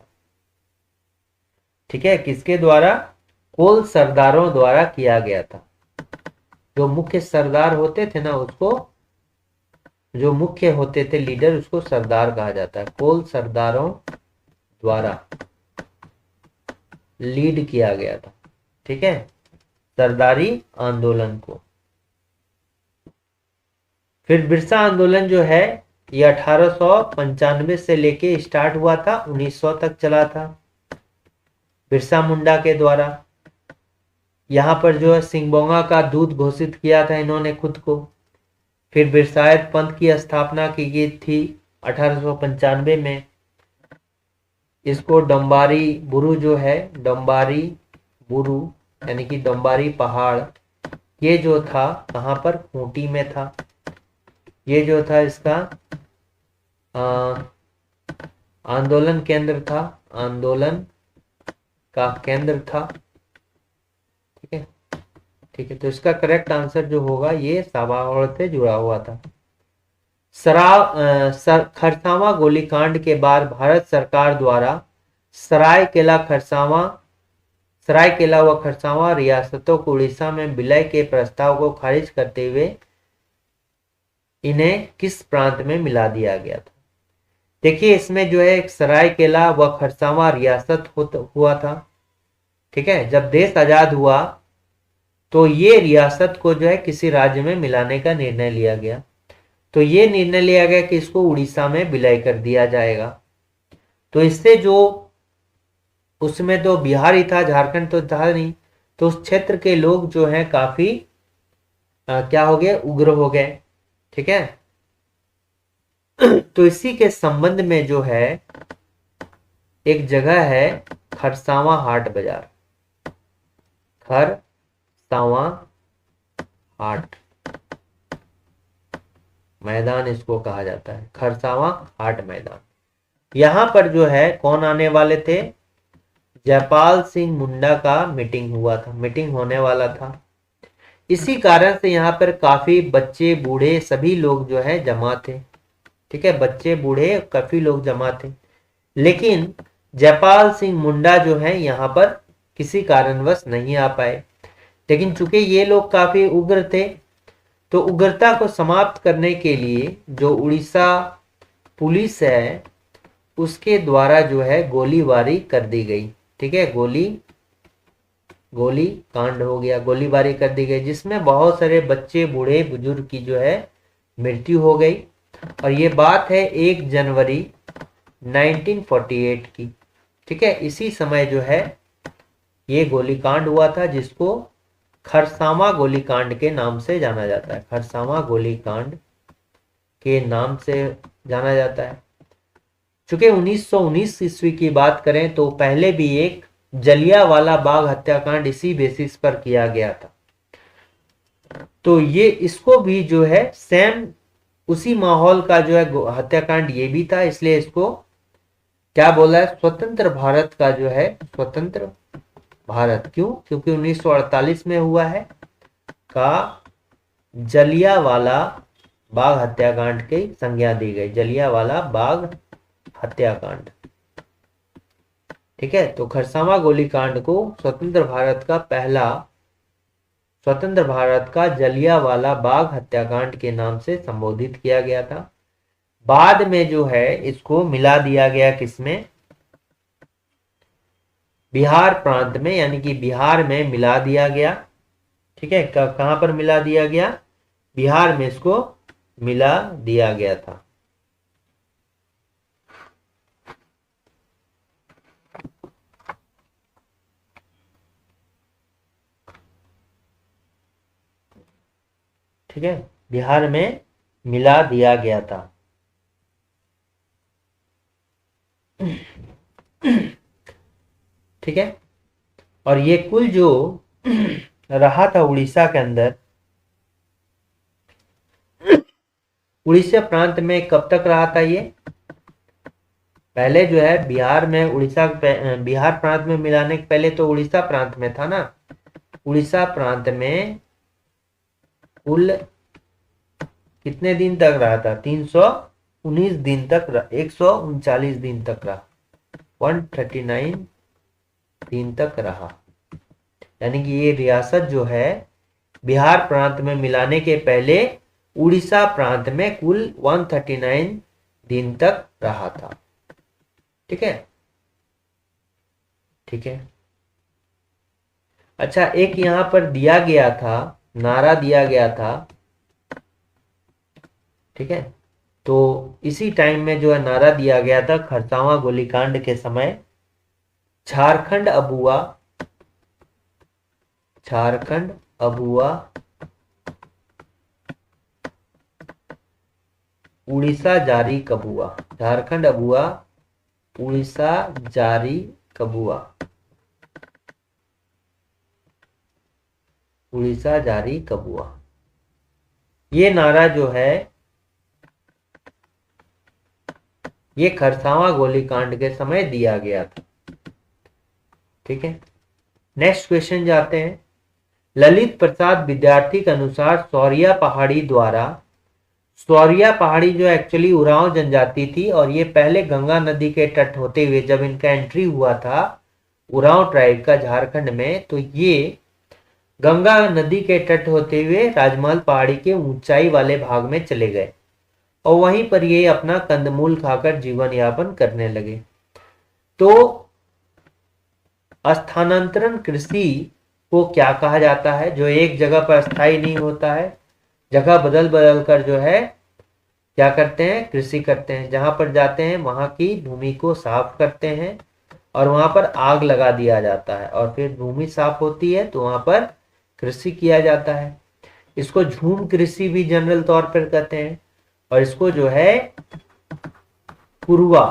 ठीक है। किसके द्वारा, कोल सरदारों द्वारा किया गया था। जो मुख्य सरदार होते थे ना, उसको जो मुख्य होते थे लीडर, उसको सरदार कहा जाता है। कोल सरदारों द्वारा लीड किया गया था, ठीक है, सरदारी आंदोलन को। फिर बिरसा आंदोलन जो है ये 1895 से लेके स्टार्ट हुआ था, 1900 तक चला था, बिरसा मुंडा के द्वारा। यहाँ पर जो है सिंगबोंगा का दूत घोषित किया था इन्होंने खुद को। फिर बिरसायत पंथ की स्थापना की गई थी 1895 में। इसको डम्बारी बुरु जो है, डम्बारी बुरु यानी कि डम्बारी पहाड़, ये जो था कहाँ पर, खूंटी में था। ये जो था इसका आंदोलन केंद्र था, आंदोलन का केंद्र था, ठीक है, ठीक है। तो इसका करेक्ट आंसर जो होगा ये सावाड़ से जुड़ा हुआ था। खरसावां गोलीकांड के बाद भारत सरकार द्वारा सरायकेला व खरसावां रियासतों को उड़ीसा में विलय के प्रस्ताव को खारिज करते हुए इन्हें किस प्रांत में मिला दिया गया था। देखिए इसमें जो है एक सरायकेला व खरसावां रियासत हुआ था, ठीक है। जब देश आजाद हुआ तो ये रियासत को जो है किसी राज्य में मिलाने का निर्णय लिया गया। तो ये निर्णय लिया गया कि इसको उड़ीसा में विलय कर दिया जाएगा। तो इससे जो उसमें तो बिहार ही था, झारखंड तो था नहीं, तो उस क्षेत्र के लोग जो हैं काफी क्या हो गए, उग्र हो गए, ठीक है। तो इसी के संबंध में जो है एक जगह है खरसावां हाट बाजार, खरसावां हाट मैदान इसको कहा जाता है, खरसावां हाट मैदान। यहां पर जो है कौन आने वाले थे, जयपाल सिंह मुंडा का मीटिंग हुआ था, मीटिंग होने वाला था। इसी कारण से यहाँ पर काफी बच्चे बूढ़े सभी लोग जो है जमा थे, ठीक है, बच्चे बूढ़े काफी लोग जमा थे। लेकिन जयपाल सिंह मुंडा जो है यहाँ पर किसी कारणवश नहीं आ पाए। लेकिन चूंकि ये लोग काफी उग्र थे तो उग्रता को समाप्त करने के लिए जो उड़ीसा पुलिस है उसके द्वारा जो है गोलीबारी कर दी गई। ठीक है, गोली कांड हो गया, गोलीबारी कर दी गई, जिसमें बहुत सारे बच्चे बूढ़े बुजुर्ग की जो है मृत्यु हो गई। और ये बात है 1 जनवरी 1948 की। ठीक है, इसी समय जो है ये गोलीकांड हुआ था, जिसको खरसावां गोलीकांड के नाम से जाना जाता है। खरसावां गोलीकांड के नाम से जाना जाता है। चूंकि 1919 ईस्वी की बात करें तो पहले भी एक जलियांवाला बाग हत्याकांड इसी बेसिस पर किया गया था। तो ये इसको भी जो है सेम उसी माहौल का जो है हत्याकांड ये भी था, इसलिए इसको क्या बोला है, स्वतंत्र भारत का जो है स्वतंत्र भारत। क्यों? क्योंकि 1948 में हुआ है का जलियांवाला बाग हत्याकांड की संज्ञा दी गई, जलियांवाला बाग हत्याकांड। ठीक है, तो खरसावां गोलीकांड को स्वतंत्र भारत का जलियांवाला बाग हत्याकांड के नाम से संबोधित किया गया था। बाद में जो है इसको मिला दिया गया किसमें, बिहार प्रांत में, यानी कि बिहार में मिला दिया गया। ठीक है, कहां पर मिला दिया गया, बिहार में इसको मिला दिया गया था। ठीक है, बिहार में मिला दिया गया था। ठीक है, और ये कुल जो रहा था उड़ीसा के अंदर, उड़ीसा प्रांत में कब तक रहा था ये, पहले जो है बिहार में बिहार प्रांत में मिलाने के पहले तो उड़ीसा प्रांत में था ना। उड़ीसा प्रांत में कुल कितने दिन तक रहा था, 319 दिन तक, 139 दिन तक रहा, 139 दिन तक रहा। यानी कि ये रियासत जो है बिहार प्रांत में मिलाने के पहले उड़ीसा प्रांत में कुल 139 दिन तक रहा था। ठीक है, ठीक है। अच्छा, एक यहां पर दिया गया था, नारा दिया गया था। ठीक है, तो इसी टाइम में जो है नारा दिया गया था खरसावां गोलीकांड के समय, झारखंड अबुआ उड़ीसा जारी कबुआ, झारखंड अबुआ उड़ीसा जारी कबुआ, उड़ीसा जारी कबुआ। ये नारा जो है ये खरसावां गोलीकांड के समय दिया गया था। ठीक है, नेक्स्ट क्वेश्चन जाते हैं। ललित प्रसाद विद्यार्थी के अनुसार सौरिया पहाड़ी जो एक्चुअली उरांव जनजाति थी, और ये पहले गंगा नदी के तट होते हुए जब इनका एंट्री हुआ था उरांव ट्राइब का झारखंड में, तो ये गंगा नदी के तट होते हुए राजमहल पहाड़ी के ऊंचाई वाले भाग में चले गए, और वहीं पर ये अपना कंदमूल खाकर जीवन यापन करने लगे। तो स्थानांतरण कृषि को क्या कहा जाता है, जो एक जगह पर स्थायी नहीं होता है, जगह बदल बदल कर जो है क्या करते हैं, कृषि करते हैं। जहां पर जाते हैं वहां की भूमि को साफ करते हैं और वहां पर आग लगा दिया जाता है, और फिर भूमि साफ होती है तो वहां पर कृषि किया जाता है। इसको झूम कृषि भी जनरल तौर पर कहते हैं, और इसको जो है कुरुआ,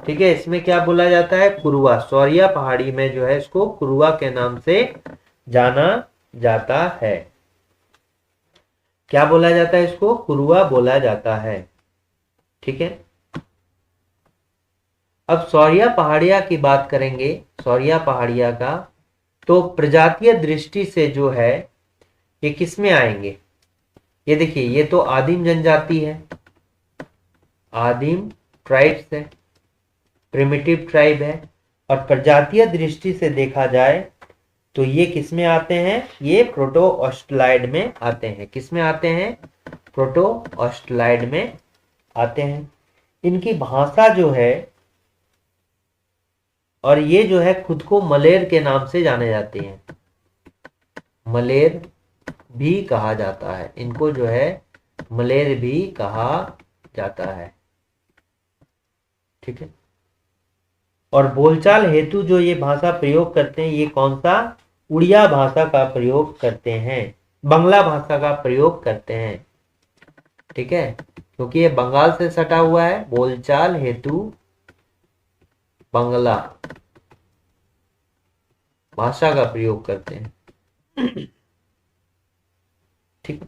ठीक है, इसमें क्या बोला जाता है, कुरुआ। सौरिया पहाड़ी में जो है इसको कुरुआ के नाम से जाना जाता है। क्या बोला जाता है, इसको कुरुआ बोला जाता है। ठीक है, अब सौरिया पहाड़िया की बात करेंगे। सौरिया पहाड़िया का तो प्रजातीय दृष्टि से जो है ये किस में आएंगे, ये देखिए, ये तो आदिम जनजाति है, आदिम ट्राइब्स है, प्रिमिटिव ट्राइब है। और प्रजातीय दृष्टि से देखा जाए तो ये किस में आते हैं? ये प्रोटो ऑस्ट्रलाइड में आते हैं। किस में आते हैं? प्रोटो ऑस्ट्रलाइड में आते हैं। इनकी भाषा जो है, और ये जो है खुद को मलेर के नाम से जाने जाते हैं। मलेर भी कहा जाता है इनको, जो है मलेर भी कहा जाता है। ठीक है। और बोलचाल हेतु जो ये भाषा प्रयोग करते हैं, ये कौन सा? उड़िया भाषा का प्रयोग करते हैं, बंगला भाषा का प्रयोग करते हैं। ठीक है, क्योंकि ये बंगाल से सटा हुआ है। बोलचाल हेतु बंगला भाषा का प्रयोग करते हैं। ठीक।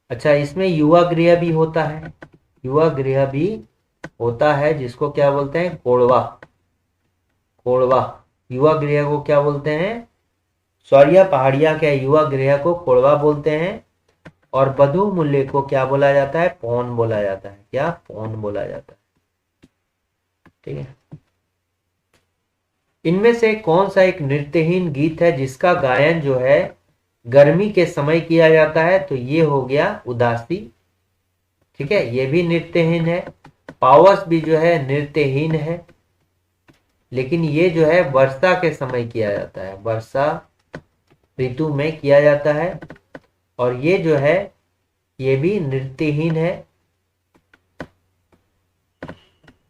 अच्छा, इसमें युवा गृह भी होता है। युवा गृह भी होता है, जिसको क्या बोलते हैं? कोड़वा। कोड़वा युवा गृह को क्या बोलते हैं? सौरिया पहाड़िया के युवा गृह को कोड़वा बोलते हैं। और बधु मूल्य को क्या बोला जाता है? पौन बोला जाता है। क्या? पौन बोला जाता है। ठीक है। इनमें से कौन सा एक नृत्यहीन गीत है जिसका गायन जो है गर्मी के समय किया जाता है? तो ये हो गया उदासी। ठीक है, ये भी नृत्यहीन है। पावस भी जो है नृत्यहीन है, लेकिन ये जो है वर्षा के समय किया जाता है, वर्षा ऋतु में किया जाता है। और ये जो है ये भी नृत्यहीन है,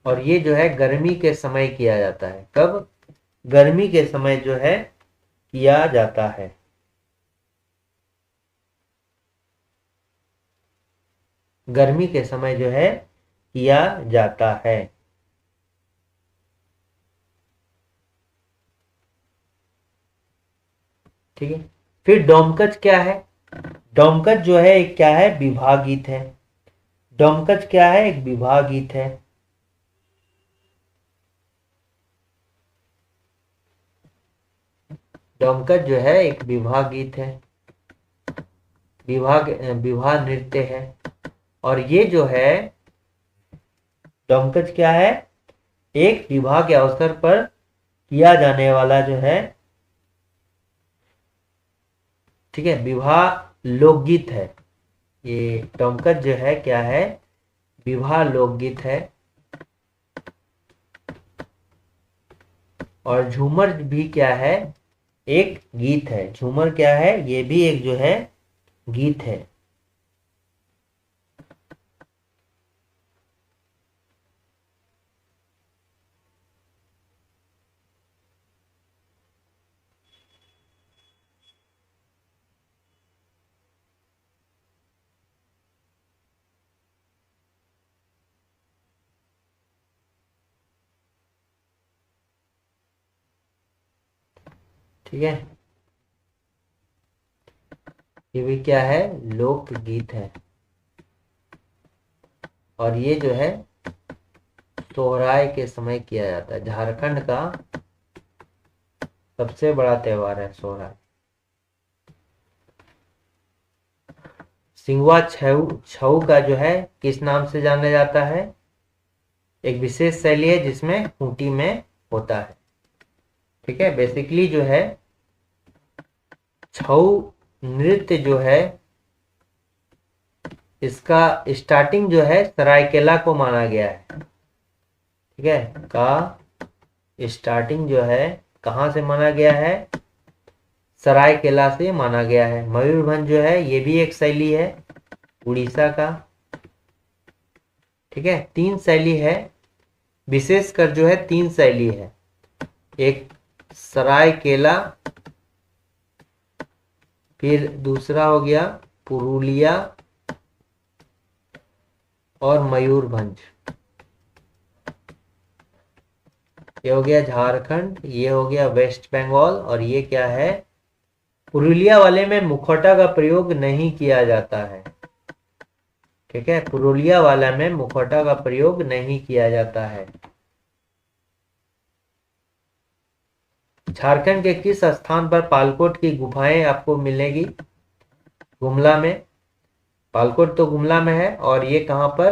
और ये जो है गर्मी के समय किया जाता है। कब? गर्मी के समय जो है किया जाता है। गर्मी के समय जो है किया जाता है। ठीक है। फिर डोमकच क्या है? डोमकच जो है एक क्या है? विवाह गीत है। डोमकच क्या है? एक विवाह गीत है। डोमकच जो है एक विवाह गीत है, विवाह नृत्य है। और ये जो है डोमकच क्या है? एक विवाह के अवसर पर किया जाने वाला जो है, ठीक है, विवाह लोकगीत है। ये डोमकच जो है क्या है? विवाह लोकगीत है। और झूमर भी क्या है? एक गीत है। झूमर क्या है? ये भी एक जो है गीत है। ठीक है, ये भी क्या है? लोकगीत है। और ये जो है सोहराय के समय किया जाता है। झारखंड का सबसे बड़ा त्योहार है सोहराय। सिंगवा छऊ छऊ का जो है किस नाम से जाना जाता है? एक विशेष शैली है जिसमें खूंटी में होता है। ठीक है, बेसिकली जो है छऊ नृत्य जो है इसका स्टार्टिंग जो है सरायकेला को माना गया है। ठीक है, का स्टार्टिंग जो है कहाँ से माना गया है? सरायकेला से माना गया है। मयूरभंज जो है ये भी एक शैली है उड़ीसा का। ठीक है, 3 शैली है, विशेषकर जो है 3 शैली है। एक सरायकेला, फिर दूसरा हो गया पुरुलिया और मयूरभंज। ये हो गया झारखंड, ये हो गया वेस्ट बंगाल, और ये क्या है? पुरुलिया वाले में मुखौटा का प्रयोग नहीं किया जाता है। ठीक है, पुरुलिया वाला में मुखौटा का प्रयोग नहीं किया जाता है। झारखंड के किस स्थान पर पालकोट की गुफाएं आपको मिलेगी? गुमला में। पालकोट तो गुमला में है, और ये कहां पर?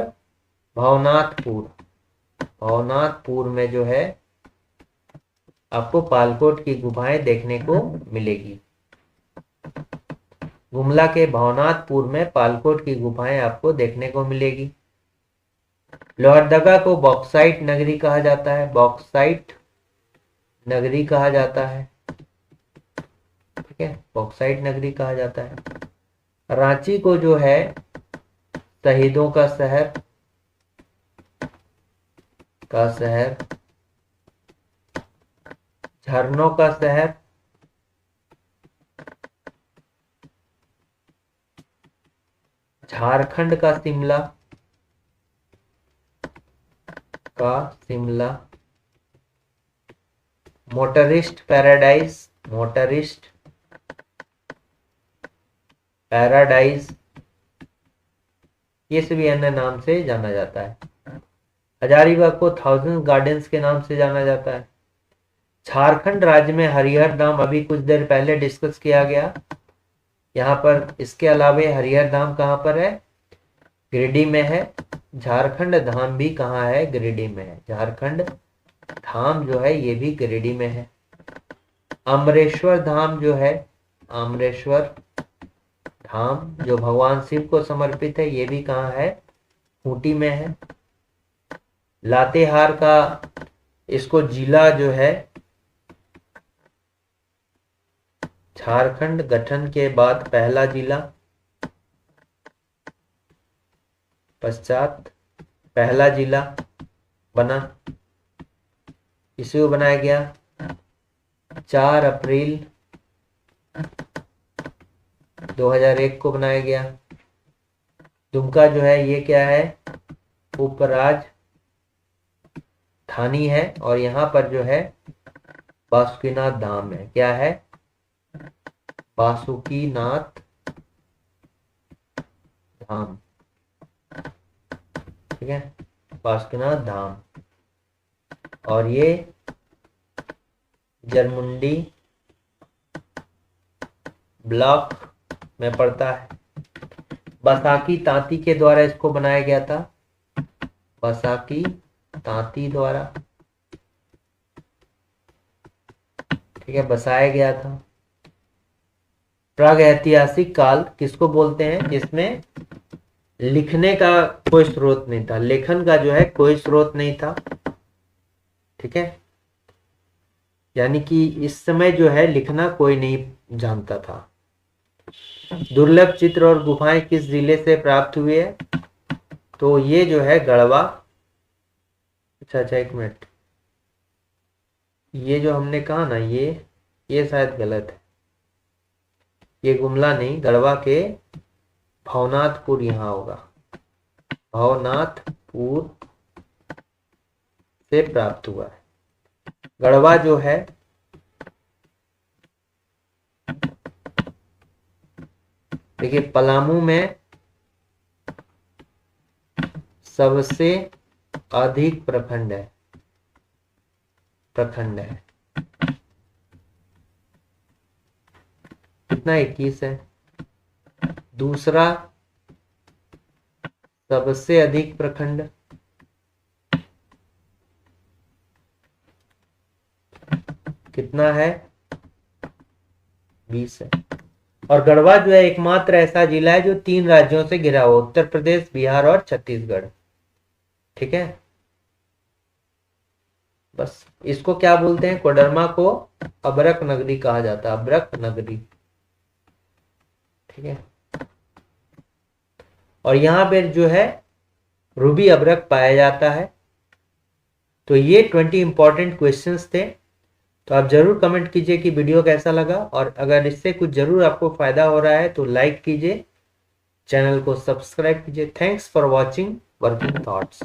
भवनाथपुर। भवनाथपुर में जो है आपको पालकोट की गुफाएं देखने को मिलेगी। गुमला के भवनाथपुर में पालकोट की गुफाएं आपको देखने को मिलेगी। लोहरदगा को बॉक्साइट नगरी कहा जाता है। बॉक्साइट नगरी कहा जाता है, ठीक है, बॉक्साइट नगरी कहा जाता है। रांची को जो है शहीदों का शहर झरनों का शहर, झारखंड का शिमला मोटरिस्ट पैराडाइज ये सभी अन्य नाम से जाना जाता है। हजारीबाग को थाउजेंड गार्डन्स के नाम से जाना जाता है। झारखंड राज्य में हरिहर धाम अभी कुछ देर पहले डिस्कस किया गया। यहाँ पर इसके अलावे हरिहर धाम कहाँ पर है? गिरिडीह में है। झारखंड धाम भी कहाँ है? गिरिडीह में है। झारखंड धाम जो है ये भी गिरिडीह में है। अमरेश्वर धाम जो है, अमरेश्वर धाम जो भगवान शिव को समर्पित है, ये भी कहाँ है? खूंटी में है। लातेहार का इसको जिला जो है झारखंड गठन के बाद पहला जिला, पश्चात पहला जिला बना। इसे को बनाया गया 4 अप्रैल 2001 को बनाया गया। दुमका जो है ये क्या है? उपराजधानी है, और यहाँ पर जो है बासुकीनाथ धाम है। क्या है? बासुकीनाथ धाम, ठीक है, बासुकीनाथ धाम। और ये जरमुंडी ब्लॉक में पड़ता है। बसाकी तांती के द्वारा इसको बनाया गया था। बसाकी तांती द्वारा, ठीक है, बसाया गया था। प्रागैतिहासिक काल किसको बोलते हैं? जिसमें लिखने का कोई स्रोत नहीं था, लेखन का जो है कोई स्रोत नहीं था, ठीक है, यानी कि इस समय जो है लिखना कोई नहीं जानता था। दुर्लभ चित्र और गुफाएं किस जिले से प्राप्त हुए है? तो ये जो है गढ़वा। अच्छा एक मिनट, ये जो हमने कहा ना, ये शायद गलत है। ये गुमला नहीं, गढ़वा के भवनाथपुर यहाँ होगा। भवनाथपुर से प्राप्त हुआ है। गढ़वा जो है देखिए पलामू में सबसे अधिक प्रखंड है। कितना? 21 है। दूसरा सबसे अधिक प्रखंड कितना है? 20 है। और गढ़वा जो है एकमात्र ऐसा जिला है जो 3 राज्यों से घिरा हुआ, उत्तर प्रदेश, बिहार और छत्तीसगढ़, ठीक है। बस इसको क्या बोलते हैं? कोडरमा को अबरक नगरी कहा जाता है। अबरक नगरी, ठीक है। और यहां पर जो है रूबी अबरक पाया जाता है। तो ये 20 इंपॉर्टेंट क्वेश्चंस थे। तो आप जरूर कमेंट कीजिए कि वीडियो कैसा लगा, और अगर इससे कुछ जरूर आपको फायदा हो रहा है तो लाइक कीजिए, चैनल को सब्सक्राइब कीजिए। Thanks for watching working thoughts.